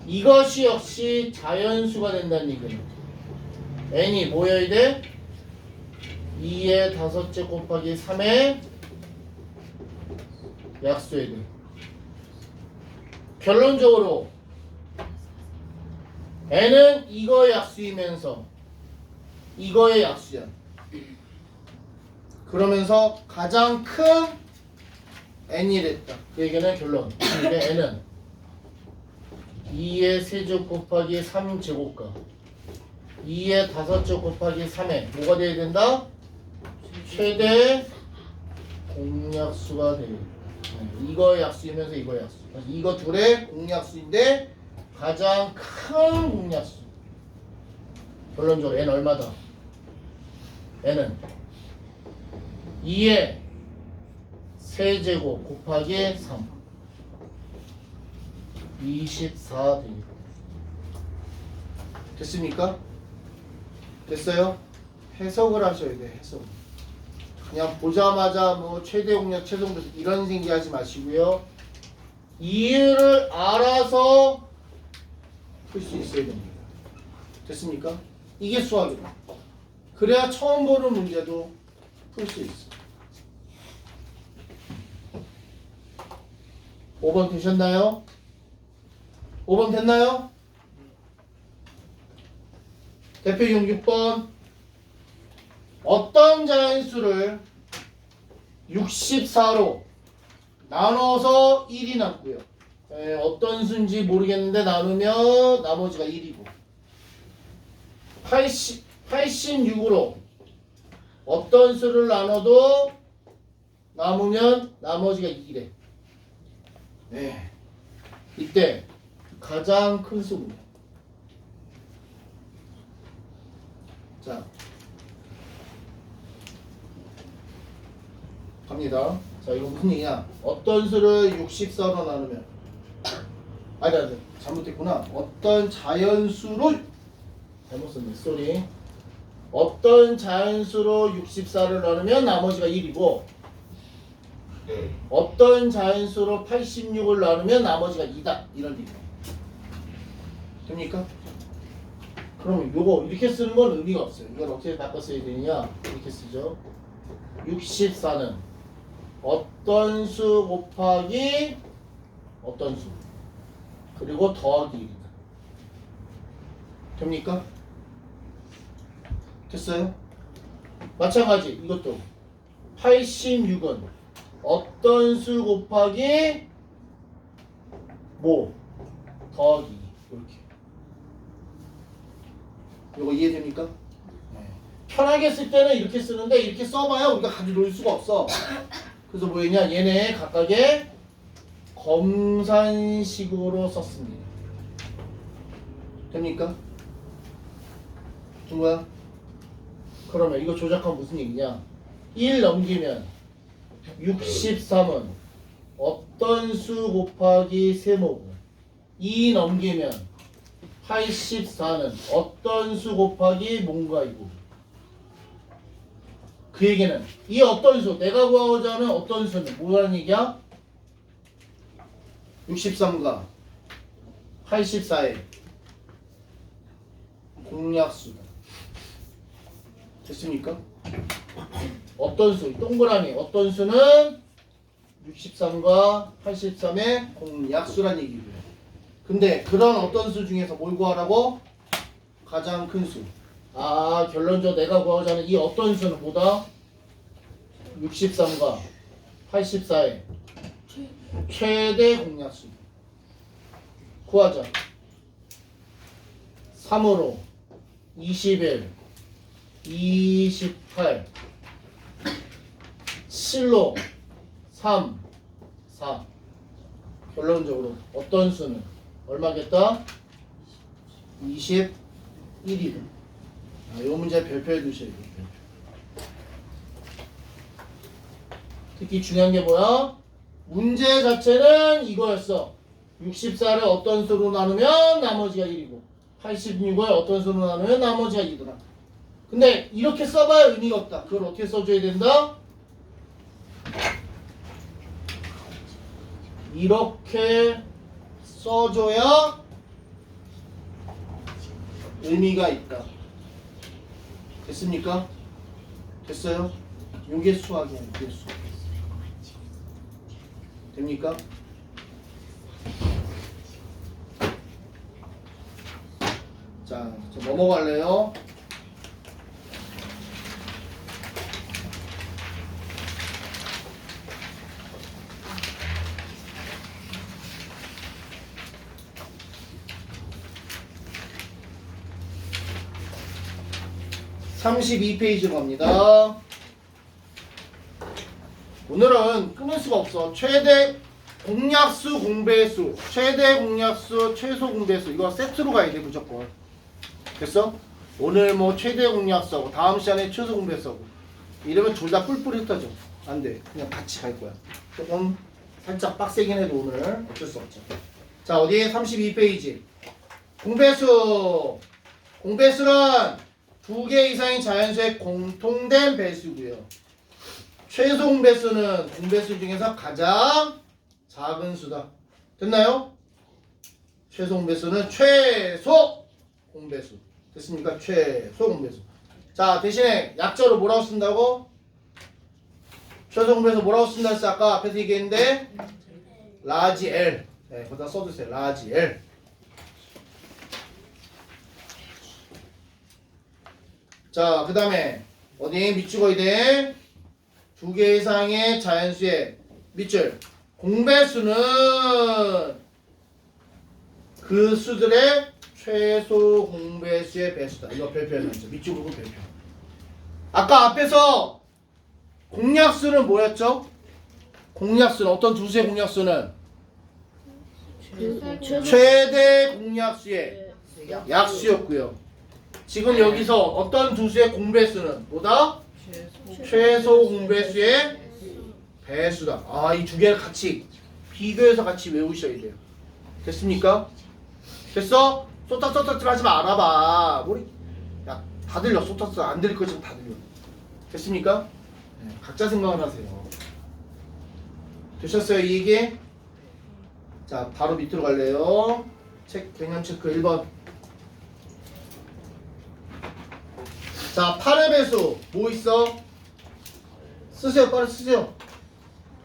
이것이 역시 자연수가 된다는 얘기는 n이 뭐여야 돼? 2의 5제 곱하기 3의 약수여야 돼. 결론적으로 n은 이거의 약수이면서 이거의 약수야. 그러면서 가장 큰 n이 됐다. 그 얘기는 결론. 이게 n은 2의 세제곱 곱하기 3제곱과 2의 5제 곱하기 3에 뭐가 돼야 된다? 최대 공약수가 돼요. 이거 약수이면서 이거 약수. 이거 둘의 공약수인데 가장 큰 공약수. 결론적으로 n 얼마다? n은 2의 세제곱 곱하기 3 24 되겠다. 됐습니까? 됐어요? 해석을 하셔야 돼. 해석. 그냥 보자마자 뭐 최대 공약 최종도 이런 생각하지 마시고요. 이유를 알아서 풀 수 있어야 됩니다. 됐습니까? 이게 수학이다. 그래야 처음 보는 문제도 풀 수 있어. 5번 되셨나요? 5번 됐나요? 대표용 6번. 어떤 자연수를 64로 나눠서 1이 남고요. 어떤 수인지 모르겠는데 나누면 나머지가 1이고 86으로 어떤 수를 나눠도 남으면 나머지가 2래. 네. 이때 가장 큰 수군요. 자, 갑니다. 자, 이거 무슨 얘기야? 어떤 수를 64로 나누면 아니, 잘못했구나. 어떤 자연수로 잘못 썼네. 쏘리. 어떤 자연수로 64를 나누면 나머지가 1이고 어떤 자연수로 86을 나누면 나머지가 2다. 이런 얘기야. 됩니까? 그럼 요거 이렇게 쓰는 건 의미가 없어요. 이걸 어떻게 바꿔 써야 되느냐? 이렇게 쓰죠. 64는 어떤 수 곱하기 어떤 수 그리고 더하기 1이다. 됩니까? 됐어요? 마찬가지 이것도 86은 어떤 수 곱하기 뭐 더하기 이렇게. 이거 이해됩니까? 네. 편하게 쓸 때는 이렇게 쓰는데 이렇게 써봐야 우리가 같이 놀 수가 없어. 그래서 뭐 했냐? 얘네 각각의 검산식으로 썼습니다. 됩니까? 준 거야? 그러면 이거 조작하면 무슨 얘기냐? 1 넘기면 63은 어떤 수 곱하기 세모고 2 넘기면 84는 어떤 수 곱하기 뭔가이고 그 얘기는 이 어떤 수 내가 구하고자 하는 어떤 수는 뭐라는 얘기야? 63과 84의 공약수다. 됐습니까? 어떤 수, 동그라미 어떤 수는 63과 83의 공약수란 얘기고요. 근데 그런 어떤 수 중에서 뭘 구하라고? 가장 큰 수. 아, 결론적으로 내가 구하고자 하는 이 어떤 수는 뭐다? 63과 84의 최대 공약수. 구하자. 3으로 21 28 7로 3 4 결론적으로 어떤 수는 얼마겠다? 21이다. 이 문제 별표해 두셔야 돼요. 별표. 특히 중요한 게 뭐야? 문제 자체는 이거였어. 64를 어떤 수로 나누면 나머지가 1이고 86을 어떤 수로 나누면 나머지가 2더라. 근데 이렇게 써봐야 의미가 없다. 그걸 어떻게 써줘야 된다? 이렇게 써줘야 의미가 있다. 됐습니까? 됐어요? 요게 수학이야. 요게 수학. 됩니까? 자, 저 넘어갈래요? (32페이지) 갑니다. 오늘은 끊을 수가 없어. 최대 공약수, 공배수, 최대 공약수, 최소 공배수 이거 세트로 가야 돼 무조건. 됐어? 오늘 뭐 최대 공약수하고 다음 시간에 최소 공배수하고 이러면 둘 다 뿔뿔이 흩어져. 안 돼. 그냥 같이 갈 거야. 조금 살짝 빡세긴 해도 오늘 어쩔 수 없죠. 자, 어디 32페이지 공배수. 공배수는 두 개 이상의 자연수의 공통된 배수고요. 최소 공배수는 공배수 중에서 가장 작은 수다. 됐나요? 최소 공배수는 최소 공배수. 됐습니까? 최소 공배수. 자, 대신에 약자로 뭐라고 쓴다고? 최소 공배수 뭐라고 쓴다 했어? 아까 앞에서 얘기했는데 라지 L. 네, 거기다 써주세요. 라지 L. 자, 그 다음에 어디 밑줄 돼? 두 개 이상의 자연수의 밑줄 공배수는 그 수들의 최소 공배수의 배수다. 이거 별표해놨죠. 밑줄 긋고 별표. 아까 앞에서 공약수는 뭐였죠? 공약수는 어떤 두 수의 공약수는 최소 최대 공약수의 약수였고요. 지금 여기서 어떤 두 수의 공배수는 뭐다? 최소 공배수의 배수다. 아, 이 두 개를 같이 비교해서 같이 외우셔야 돼요. 됐습니까? 됐어? 소타소타트 하지 마. 알아봐. 우리 야, 다 들려. 소타소타 안 들릴 거지만 다 들려. 됐습니까? 네, 각자 생각을 하세요. 되셨어요, 이 얘기? 자, 바로 밑으로 갈래요. 책 개념 체크 1번. 자, 8의 배수 뭐 있어? 쓰세요. 빨리 쓰세요.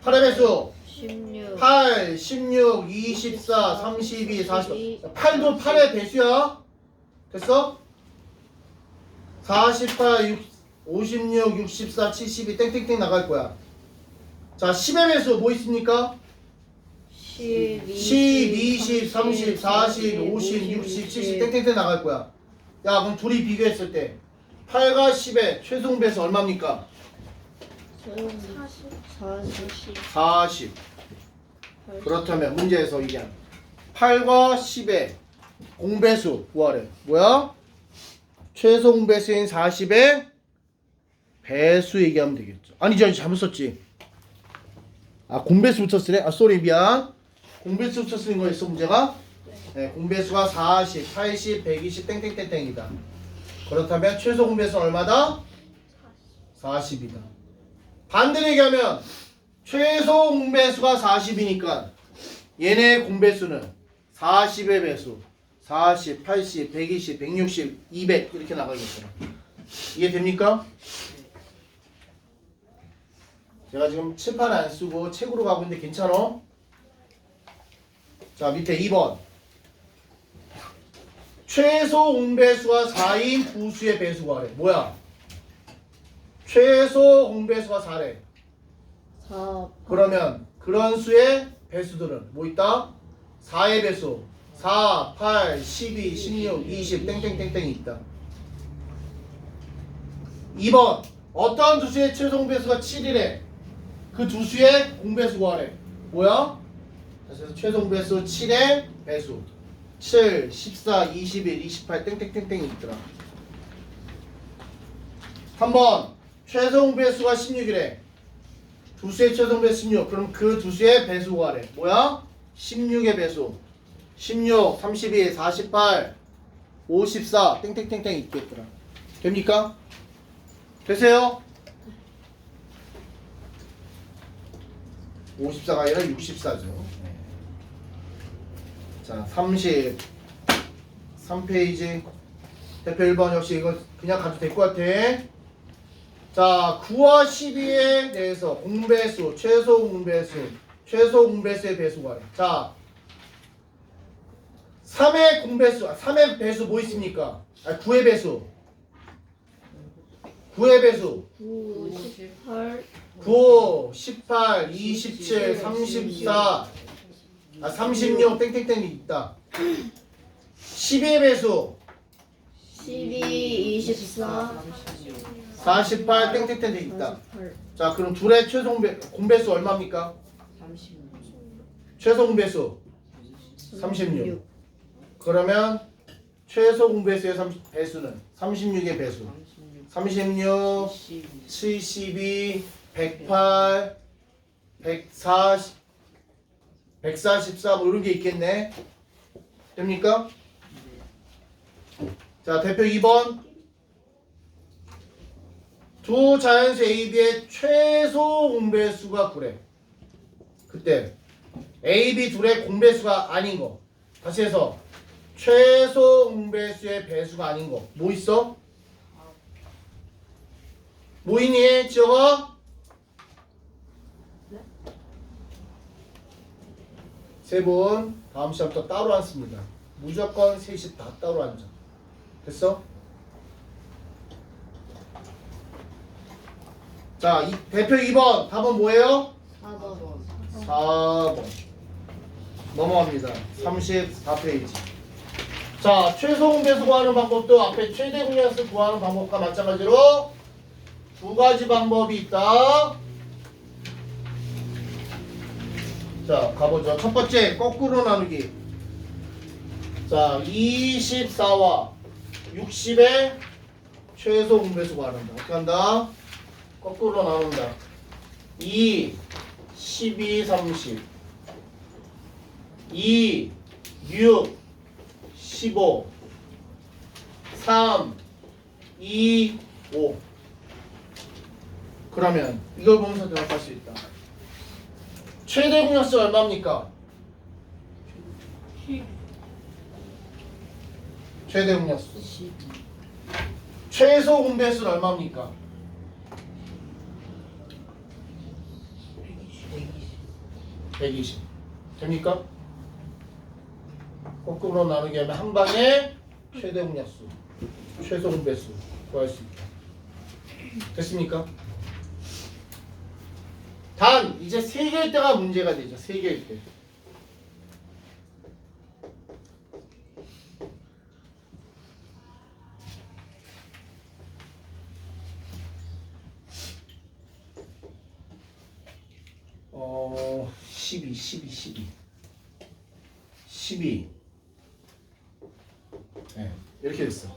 8의 배수 16 8, 16, 24, 32, 40. 8도 8의 배수야. 됐어? 48, 56, 64, 72 땡땡땡 나갈 거야. 자, 10의 배수 뭐 있습니까? 10 20, 30, 40, 50, 60, 70 땡땡땡 나갈 거야. 야, 그럼 둘이 비교했을 때 8과 10의 최종 배수 얼마입니까? 40 40. 그렇다면 문제에서 얘기한 8과 10의 공배수 구하래. 뭐야? 최소 공배수인 40의 배수 얘기하면 되겠죠. 아니죠, 잘못 썼지. 아, 공배수부터 쓰네. 아, 쏘리 미안. 공배수부터 쓰는 거였어 문제가. 네, 공배수가 40, 80, 120 땡땡땡땡이다. 그렇다면 최소 공배수는 얼마다? 40이다. 반대로 얘기하면 최소 공배수가 40이니까 얘네 공배수는 40의 배수 40, 80, 120, 160, 200 이렇게 나가겠잖아. 이해됩니까? 제가 지금 칠판 안 쓰고 책으로 가고 있는데 괜찮아? 자, 밑에 2번 최소 공배수가 4인 부수의 배수 구하래. 뭐야? 최소 공배수가 4래. 4 그러면 그런 수의 배수들은 뭐 있다? 4의 배수 4, 8, 12, 16, 20 땡땡땡땡이 있다. 2번 어떤 두 수의 최소 공배수가 7이래. 그 두 수의 공배수 구하래. 뭐야? 그래서 최소 공배수 7의 배수 7, 14, 21, 28 땡땡땡땡이 있더라. 3번 최소 공배수가 16이래. 두 수의 최소 배수 16. 그럼 그 두 수의 배수 구하래. 뭐야? 16의 배수. 16, 32, 48, 54 땡땡땡땡 있겠더라. 됩니까? 되세요? 54가 아니라 64죠. 자, 33페이지 대표 1번 역시 이거 그냥 가도 될 것 같아. 자, 9와 12에 대해서 공배수, 최소 공배수, 최소 공배수의 배수 구하래. 자, 3의 공배수, 3의 배수 뭐 있습니까? 아, 9의 배수. 9의 배수. 9 18 9, 18, 27, 34, 36 땡땡땡이 있다. 12의 배수. 12 24 48 땡땡땡이 있다. 48 자, 그럼 둘의 최소 공배수 얼마입니까? 최소 공배수 36. 그러면 최소 공배수의 배수는 36의 배수 36, 72, 108, 140, 144 뭐 이런 게 있겠네. 됩니까? 자, 대표 2번 두 자연수 A, B의 최소 공배수가 9래. 그때 A, B 둘의 공배수가 아닌 거. 다시 해서 최소 공배수의 배수가 아닌 거. 뭐 있어? 뭐 있니? 지어봐. 세 분 다음 시간부터 따로 앉습니다. 무조건 셋이 다 따로 앉아. 됐어? 자, 대표 2번 답은 뭐예요? 4번 4번 넘어갑니다. 34페이지. 자, 최소 공배수 구하는 방법도 앞에 최대 공약수 구하는 방법과 마찬가지로 두 가지 방법이 있다. 자, 가보죠. 첫 번째, 거꾸로 나누기. 자, 24와 60의 최소 공배수 구하는다. 어떻게 한다? 거꾸로 나눈다. 2, 12, 30. 2, 6, 15. 3, 2, 5. 그러면 이걸 보면서 대답할 수 있다. 최대 공약수 얼마입니까? 최대 공약수. 최소 공배수는 얼마입니까? 120. 됩니까? 거꾸로 나누기 하면 한 방에 최대 공약수, 최소 공배수 구할 수 있다. 됐습니까? 단 이제 3개일 때가 문제가 되죠. 3개일 때. 어, 12. 네, 이렇게 됐어.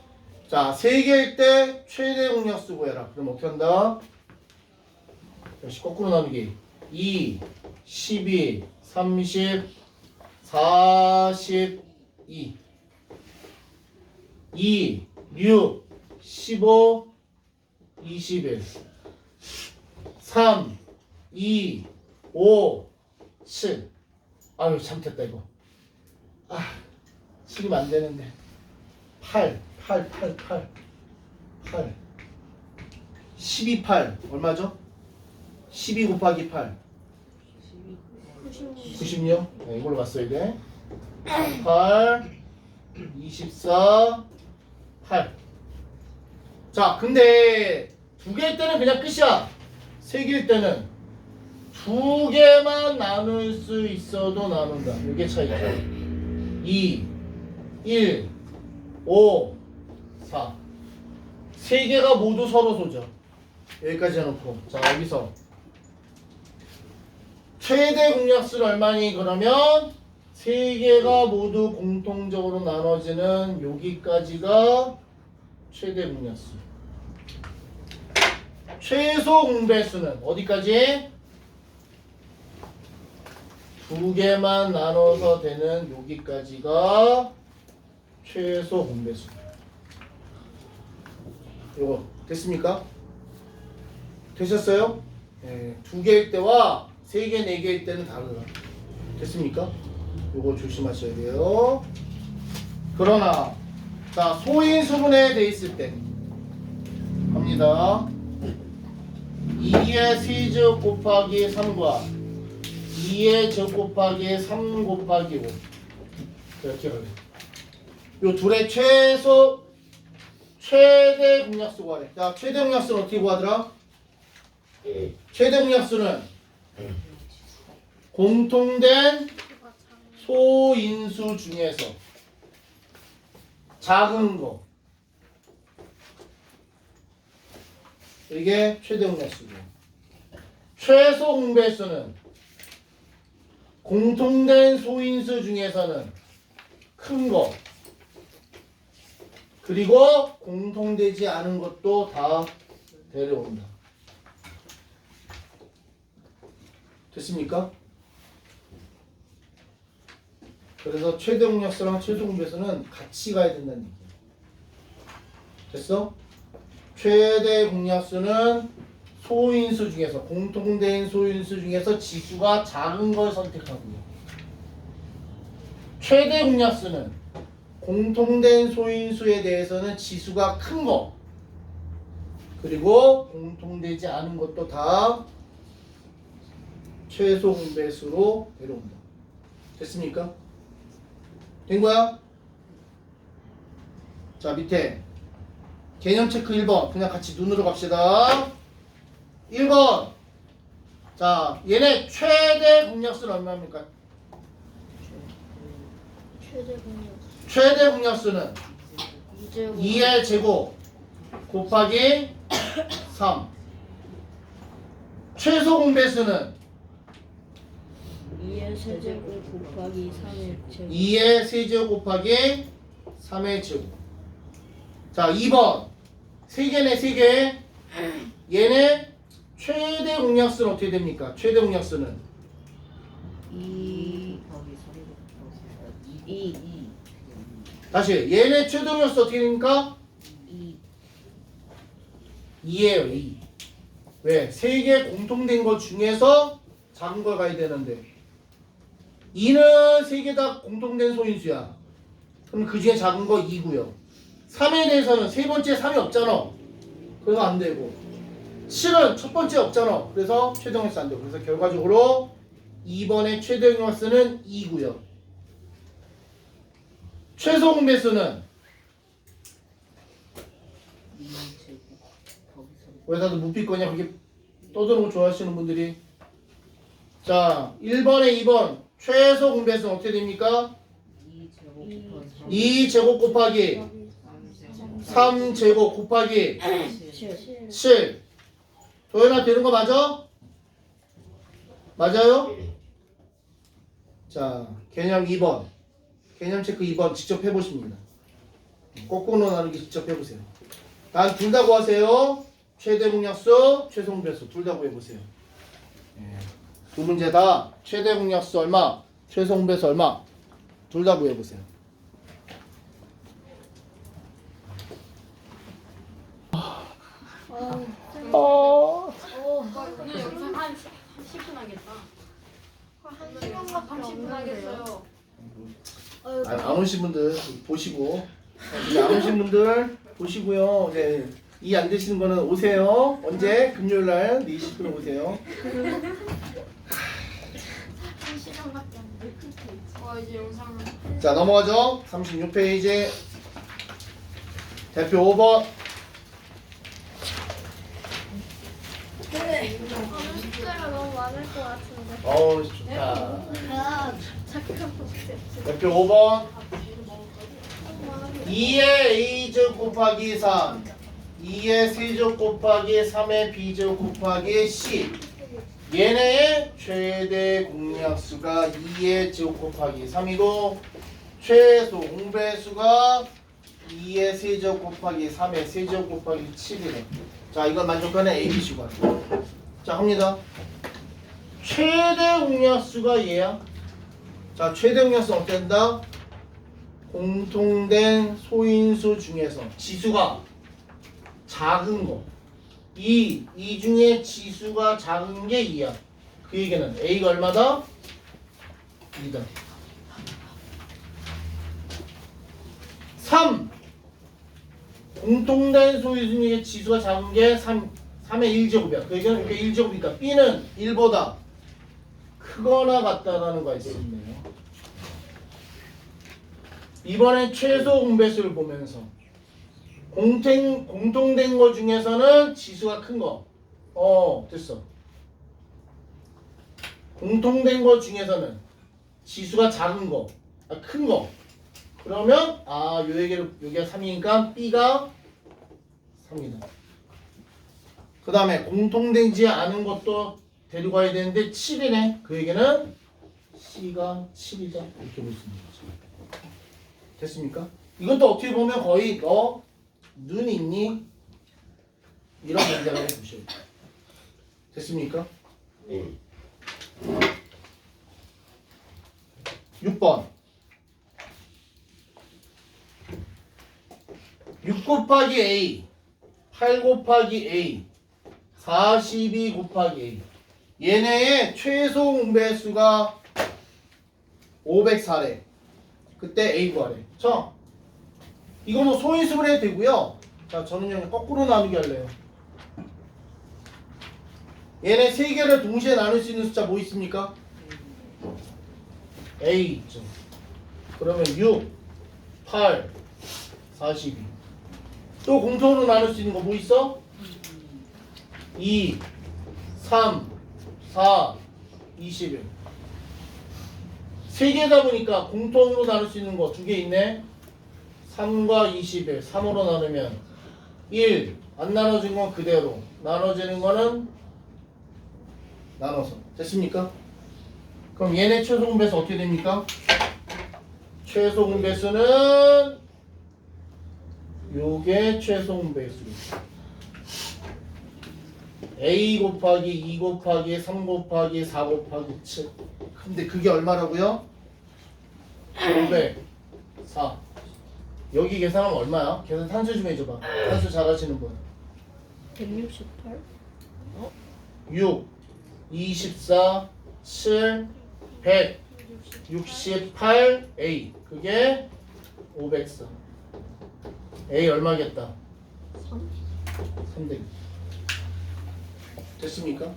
자, 3개일 때 최대 공약수 구해라. 그럼 어떻게 한다? 역시 거꾸로 나누기. 2, 12, 30, 42. 2, 6, 15, 21. 3, 2, 5, 7. 아유, 잘못했다 이거. 아, 7이면 안 되는데. 8. 12, 8. 얼마죠? 12 곱하기 8. 96. 네, 이걸로 봤어야 돼. 8, 24, 8. 자, 근데 2개일 때는 그냥 끝이야. 3개일 때는 2개만 나눌 수 있어도 나눈다. 이게 차이죠. 2, 1, 5, 4. 3개가 모두 서로 소죠. 여기까지 해놓고. 자, 여기서 최대 공약수는 얼마니? 그러면 3개가 모두 공통적으로 나눠지는 여기까지가 최대 공약수. 최소 공배수는 어디까지? 2개만 나눠서 되는 여기까지가 최소 공배수. 이거 됐습니까? 되셨어요? 네, 2개일 때와 3개, 4개일 때는 다르다. 됐습니까? 이거 조심하셔야 돼요. 그러나 자, 소인수분해 돼 있을 때 갑니다. 2의 세제곱 곱하기 3과 2의 제곱 곱하기 3 곱하기 5 이렇게 하래. 요 둘의 최대 공약수 구하래. 자, 최대 공약수는 어떻게 구하더라? 최대 공약수는 공통된 소인수 중에서 작은 거, 이게 최대 공약수고, 최소 공배수는 공통된 소인수 중에서는 큰 거, 그리고 공통되지 않은 것도 다 데려온다. 됐습니까? 그래서 최대 공약수랑 최소 공배수는 같이 가야 된다는 얘기야. 됐어? 최대 공약수는 소인수 중에서, 공통된 소인수 중에서 지수가 작은 걸 선택하고요. 최대 공약수는 공통된 소인수에 대해서는 지수가 큰 거, 그리고 공통되지 않은 것도 다 최소 공배수로 데려온다. 됐습니까? 된 거야? 자, 밑에 개념 체크 1번 그냥 같이 눈으로 갑시다. 1번. 자, 얘네 최대 공약수는 얼마입니까? 최대 공약수. 최대 공약수는 2제곱. 2의 제곱 곱하기 3. 최소 공배수는 2의 세제곱 곱하기 3의 제곱. 2의 세제곱 곱하기 3의 제곱. 자, 2번. 3개네, 3개. 얘네 최대 공약수는 어떻게 됩니까? 최대 공약수는 2 다시 얘네 최대 공약수 어떻게 됩니까? 2 2예요, 2. 왜? 3개 공통된 것 중에서 작은 걸 가야 되는데 2는 3개 다 공통된 소인수야. 그럼 그 중에 작은 거 2고요. 3에 대해서는 세 번째 3이 없잖아. 그래서 안 되고 7은 첫 번째 없잖아. 그래서 최대 공약수 안 되고. 그래서 결과적으로 2번의 최대 공약수는 2고요. 최소 공배수는 왜 다들 못 빌 거냐? 그렇게 떠드는 거 좋아하시는 분들이. 자, 1번에 2번 최소 공배수는 어떻게 됩니까? 2제곱 곱하기 3제곱 곱하기 7. 도현아 되는 거 맞아? 맞아요? 자, 개념 2번. 개념 체크 2번 직접 해보십니다. 거꾸로 나누기 직접 해보세요. 단 둘 다 구하세요. 최대 공약수, 최소 공배수 둘 다 구해보세요. 두 문제 다 최대 공약수 얼마, 최소 공배수 얼마 둘 다 구해보세요. 오늘 영상 한 10분 하겠다. 한 시간밖에 30분 없는데요. 하겠어요. 안 오신 분들 보시고, 이제 안 오신 분들 보시고요. 이제 이 안 되시는 거는 오세요. 언제? 금요일 날 4시 20분에 오세요. 한 시간밖에 안 돼. 이제 영상을. 자, 넘어가죠. 36페이지. 대표 5번. 오늘 숙제가 너무 많을 것 같은데. 어우, 좋다. 아, 잠깐만. 대표 5번. 2의 a제곱 곱하기 3, 2의 세제곱 곱하기 3의 b제곱 곱하기 c. 얘네의 최대 공약수가 2의 제곱 곱하기 3이고 최소 공배수가 2의 세제곱 곱하기 3의 세제곱 곱하기 7이네. 자, 이걸 만족하는 ABC가. 자, 합니다. 최대 공약수가 얘야. 자, 최대 공약수는 어떻게 된다? 공통된 소인수 중에서 지수가 작은 거. 이 중에 지수가 작은 게 2야. 그 얘기는 A가 얼마다? 2다. 3. 공통된 소인수 중에 지수가 작은 게 3의 1제곱이야. 그 얘기는 이렇게 1제곱이니까 B는 1보다 크거나 같다라는 거 있었네요. 이번엔 최소 공배수를 보면서 공통된 거 중에서는 지수가 큰 거. 됐어. 공통된 거 중에서는 지수가 작은 거, 큰 거. 그러면 요 여기가 3이니까 B가 3이다. 그 다음에 공통되지 않은 것도 데리고 가야 되는데 7이네. 그 얘기는 C가 7이다. 이렇게 볼 수 있는 거죠. 됐습니까? 이것도 어떻게 보면 거의 너 눈 있니? 이런 문제라고 보셔야 돼요. 됐습니까? 6번 6 곱하기 A 8 곱하기 A 42 곱하기 A 얘네의 최소 공배수가 504래. 그때 A 구하래. 자, 이거 뭐 소인수를 해도 되고요. 자, 저는 그냥 거꾸로 나누기 할래요. 얘네 세 개를 동시에 나눌 수 있는 숫자 뭐 있습니까? A 있죠. 그러면 6, 8, 42. 또 공통으로 나눌 수 있는 거 뭐 있어? 2, 3, 4, 21. 세 개다 보니까 공통으로 나눌 수 있는 거 두 개 있네. 3과 21. 3으로 나누면 1. 안 나눠진 건 그대로. 나눠지는 거는 나눠서. 됐습니까? 그럼 얘네 최소 분배수 어떻게 됩니까? 최소 분배수는 요게 최소 분배수입니다. A 곱하기 2 곱하기 3 곱하기 4 곱하기 7. 근데 그게 얼마라고요? 504. 여기 계산하면 얼마야? 계산 산수 좀 해줘봐. 산수 잘하시는 분. 168 6, 24, 7, 168, A. 그게 504. A 얼마겠다? 300. 됐습니까?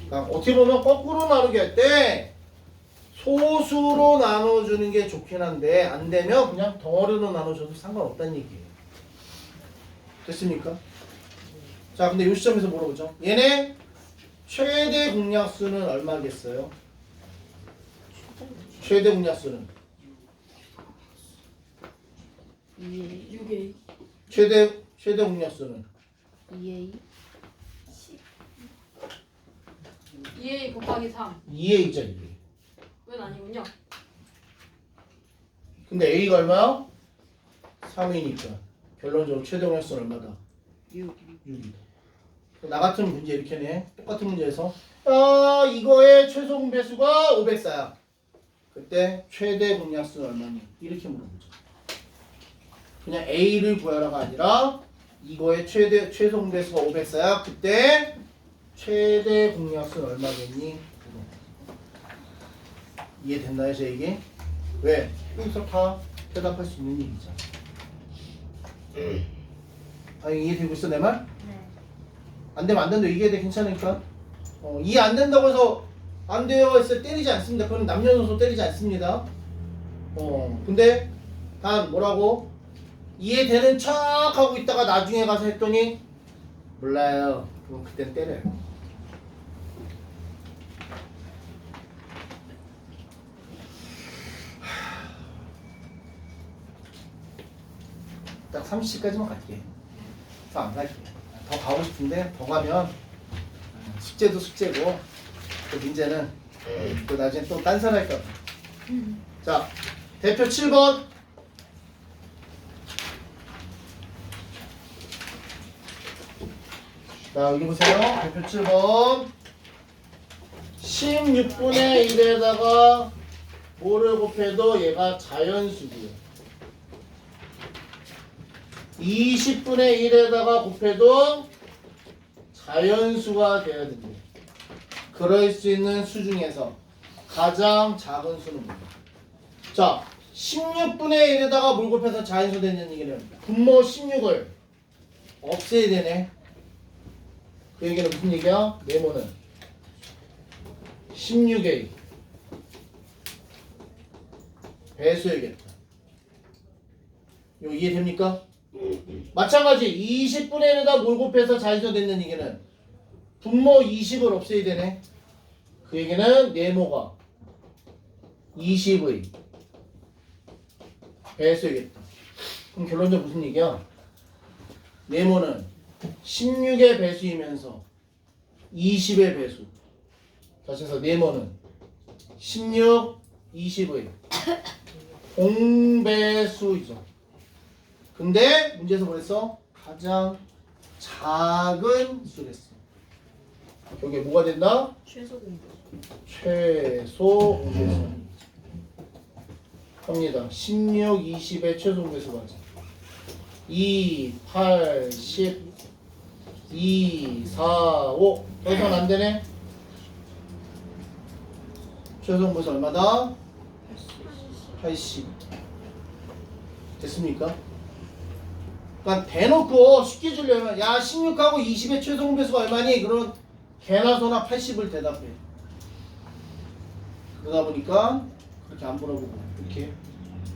그러니까 어떻게 보면 거꾸로 나누기 할 때 소수로 나눠주는 게 좋긴 한데 안 되면 그냥 덩어리로 나눠줘도 상관없다는 얘기예요. 됐습니까? 자, 근데 이 시점에서 물어보죠. 얘네 최대 공약수는 얼마겠어요? 최대 공약수는 2A 6A. 최대 공약수는 2A 2A 곱하기 3. 2A죠, 2A. 웬 아니군요. 근데 A가 얼마야? 3이니까 결론적으로 최대 공약수는 얼마다? 6 6이다. 나 같은 문제 이렇게 내. 똑같은 문제에서 이거의 최소 분배수가 504야. 그때 최대 공약수는 얼마니? 이렇게 물어보죠. 그냥 A를 구하라가 아니라 이거의 최소 분배수가 504야. 그때 최대 공약수는 얼마겠니? 이해됐나요, 제 얘기? 왜? 여기서 다 대답할 수 있는 얘기잖아. 이해되고 있어, 내 말? 네. 안 되면 안 된다. 이해돼. 괜찮으니까. 이해 안 된다고 해서 안 돼요 했을 때 때리지 않습니다. 그건 남녀노소 때리지 않습니다. 근데 단 뭐라고? 이해되는 척 하고 있다가 나중에 가서 했더니 몰라요. 그럼 그땐 때려요. 딱 30까지만 갈게. 더 안 갈게. 더 가고 싶은데 더 가면 숙제도 숙제고 또 문제는 또 나중에 또 딴사할까 봐. 자, 대표 7번. 자, 여기 보세요. 대표 7번. 16분의 1에다가 뭐를 곱해도 얘가 자연수고요. 20분의 1에다가 곱해도 자연수가 되어야 됩니다. 그럴 수 있는 수 중에서 가장 작은 수는 뭐예요? 자, 16분의 1에다가 뭘 곱해서 자연수 되는 얘기는 분모 16을 없애야 되네. 그 얘기는 무슨 얘기야? 네모는 16의 배수야겠다. 이거 이해됩니까? 마찬가지 20분의 1에다 뭘 곱해서 자연수 되는 얘기는 분모 20을 없애야 되네. 그 얘기는 네모가 20의 배수야겠다. 그럼 결론적으로 무슨 얘기야? 네모는 16의 배수이면서 20의 배수. 다시 해서 네모는 16, 20의 공배수이죠. 근데 문제에서 뭐랬어? 가장 작은 수랬어. 여기에 뭐가 된다? 최소 공부 최소 공배수. 합니다. 16, 20의 최소 공배수가 하자. 2, 8, 10, 2, 4, 5. 더 이상 안 되네? 최소 공배수 얼마다? 80. 됐습니까? 그러니까 대놓고 쉽게 주려면 야 16하고 20의 최소 공배수가 얼마니? 그러면 개나 소나 80을 대답해. 그러다 보니까 그렇게 안 물어보고 이렇게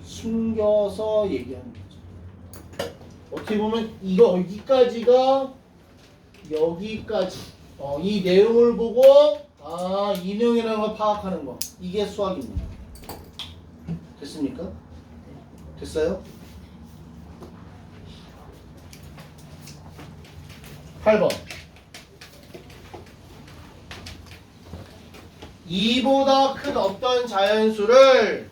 숨겨서 얘기하는 거죠. 어떻게 보면 이거 여기까지가 여기까지 이 내용을 보고 이 내용이라는 걸 파악하는 거 이게 수학입니다. 됐습니까? 됐어요? 8번 2보다 큰 어떤 자연수를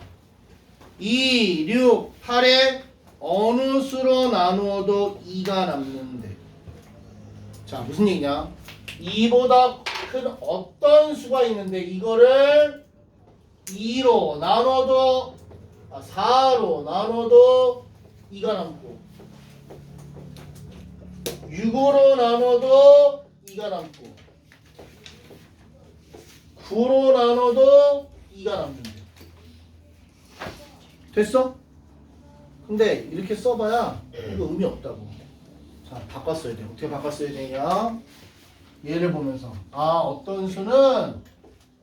2, 6, 8에 어느 수로 나누어도 2가 남는데. 자, 무슨 얘기냐? 2보다 큰 어떤 수가 있는데 이거를 2로 나눠도 4로 나눠도 2가 남고 6으로 나눠도 2가 남고 9로 나눠도 2가 남는데. 됐어? 근데 이렇게 써봐야 이거 의미 없다고. 자, 바꿨어야 돼. 어떻게 바꿨어야 되냐? 얘를 보면서 어떤 수는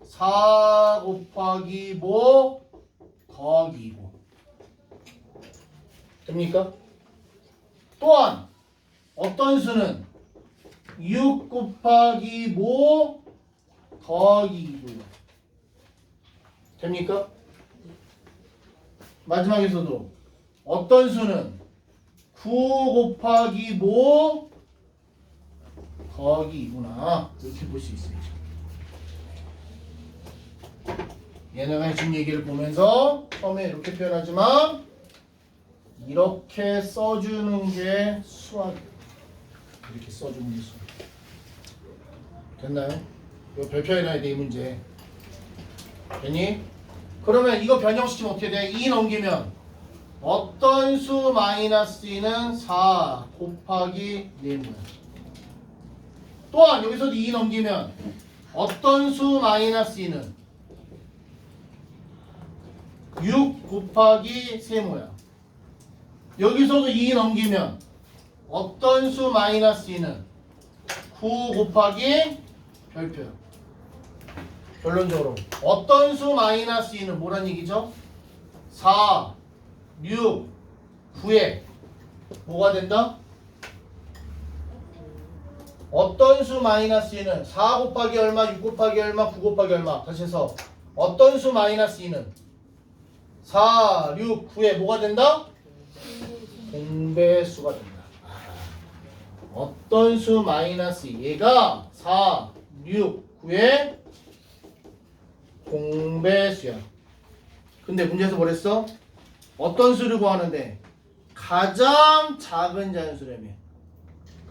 4 곱하기 뭐 더하기 2고 됩니까? 또한 어떤 수는 6 곱하기 뭐 더하기 2고요. 됩니까? 마지막에서도 어떤 수는 9 곱하기 뭐 더하기 2구나. 이렇게 볼 수 있어요. 얘네가 해준 얘기를 보면서 처음에 이렇게 표현하지만 이렇게 써주는 게 수학이에요. 이렇게 써주는 게 수학. 됐나요? 이거 별표해놔야 돼, 이 문제. 됐니? 그러면 이거 변형시키면 어떻게 돼? 2 넘기면 어떤 수 마이너스 2는 4 곱하기 4뭐야. 또한 여기서도 2 넘기면 어떤 수 마이너스 2는 6 곱하기 세모야. 여기서도 2 넘기면 어떤 수 마이너스 2는 9 곱하기 별표야. 결론적으로 어떤 수 마이너스 2는 뭐란 얘기죠? 4, 6, 9에 뭐가 된다? 어떤 수 마이너스 2는 4 곱하기 얼마, 6 곱하기 얼마, 9 곱하기 얼마. 다시 해서 어떤 수 마이너스 2는 4, 6, 9에 뭐가 된다? 공배수가 된다. 어떤 수 마이너스 2 얘가 4, 6, 9의 공배수야. 근데 문제에서 뭐랬어? 어떤 수를 구하는데 가장 작은 자연수라며.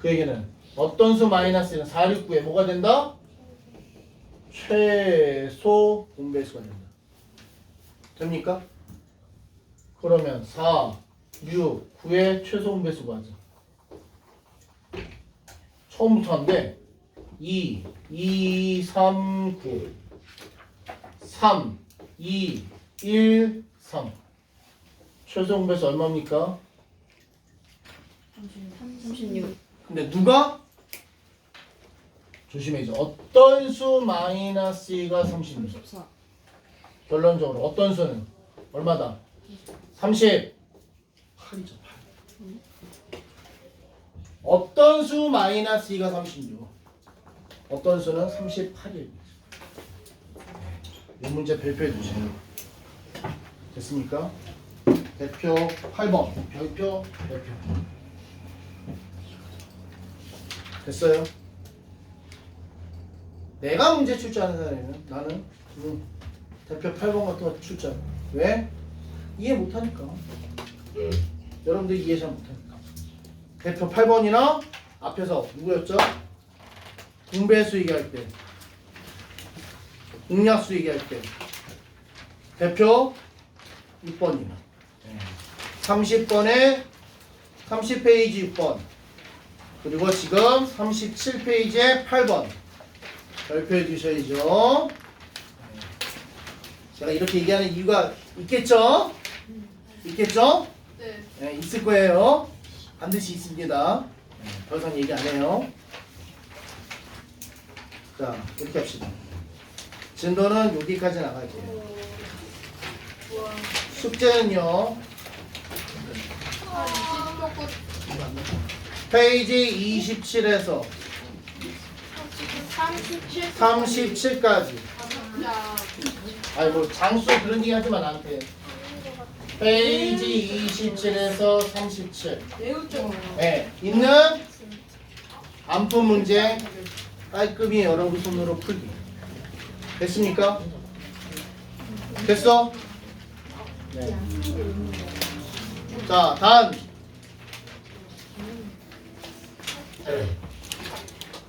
그 얘기는 어떤 수 마이너스 1은 4, 6, 9에 뭐가 된다? 최소 공배수가 된다. 됩니까? 그러면 4, 6, 9의 최소 공배수 구하자. 처음부터 한데 2, 2, 3, 9 3, 2, 1, 3 최소 공배수 얼마입니까? 36. 근데 누가? 조심해야죠. 어떤 수 마이너스 2가 36. 34. 결론적으로 어떤 수는 얼마다? 38이죠. 8. 어떤 수 마이너스 2가 36. 어떤 수는 38일. 이 문제 별표해 주세요. 됐습니까? 대표 8번. 별표. 됐어요? 내가 문제 출제하는 사람이면 나는 대표 8번 같은 거 출제. 왜? 이해 못하니까. 여러분들 이해 잘 못하니까. 대표 8번이나 앞에서 누구였죠? 분배수 얘기할 때, 공약수 얘기할 때 대표 6번이나 30번에 30페이지 6번 그리고 지금 37페이지에 8번 별표해 주셔야죠. 제가 이렇게 얘기하는 이유가 있겠죠? 있겠죠? 네. 네, 있을 거예요. 반드시 있습니다. 더 이상 얘기 안 해요. 자, 이렇게 합시다. 진도는 여기까지 나갈게요. 숙제는요. 20쪽 끝. 페이지 27에서 37. 37까지. 자, 아니 뭐 장수 그런 얘기 하지만 나한테. 페이지 27에서 37. 매우 좀. 네, 있는 안푼 문제 깔끔히 여러분 손으로 풀기. 됐습니까? 됐어? 네. 자, 단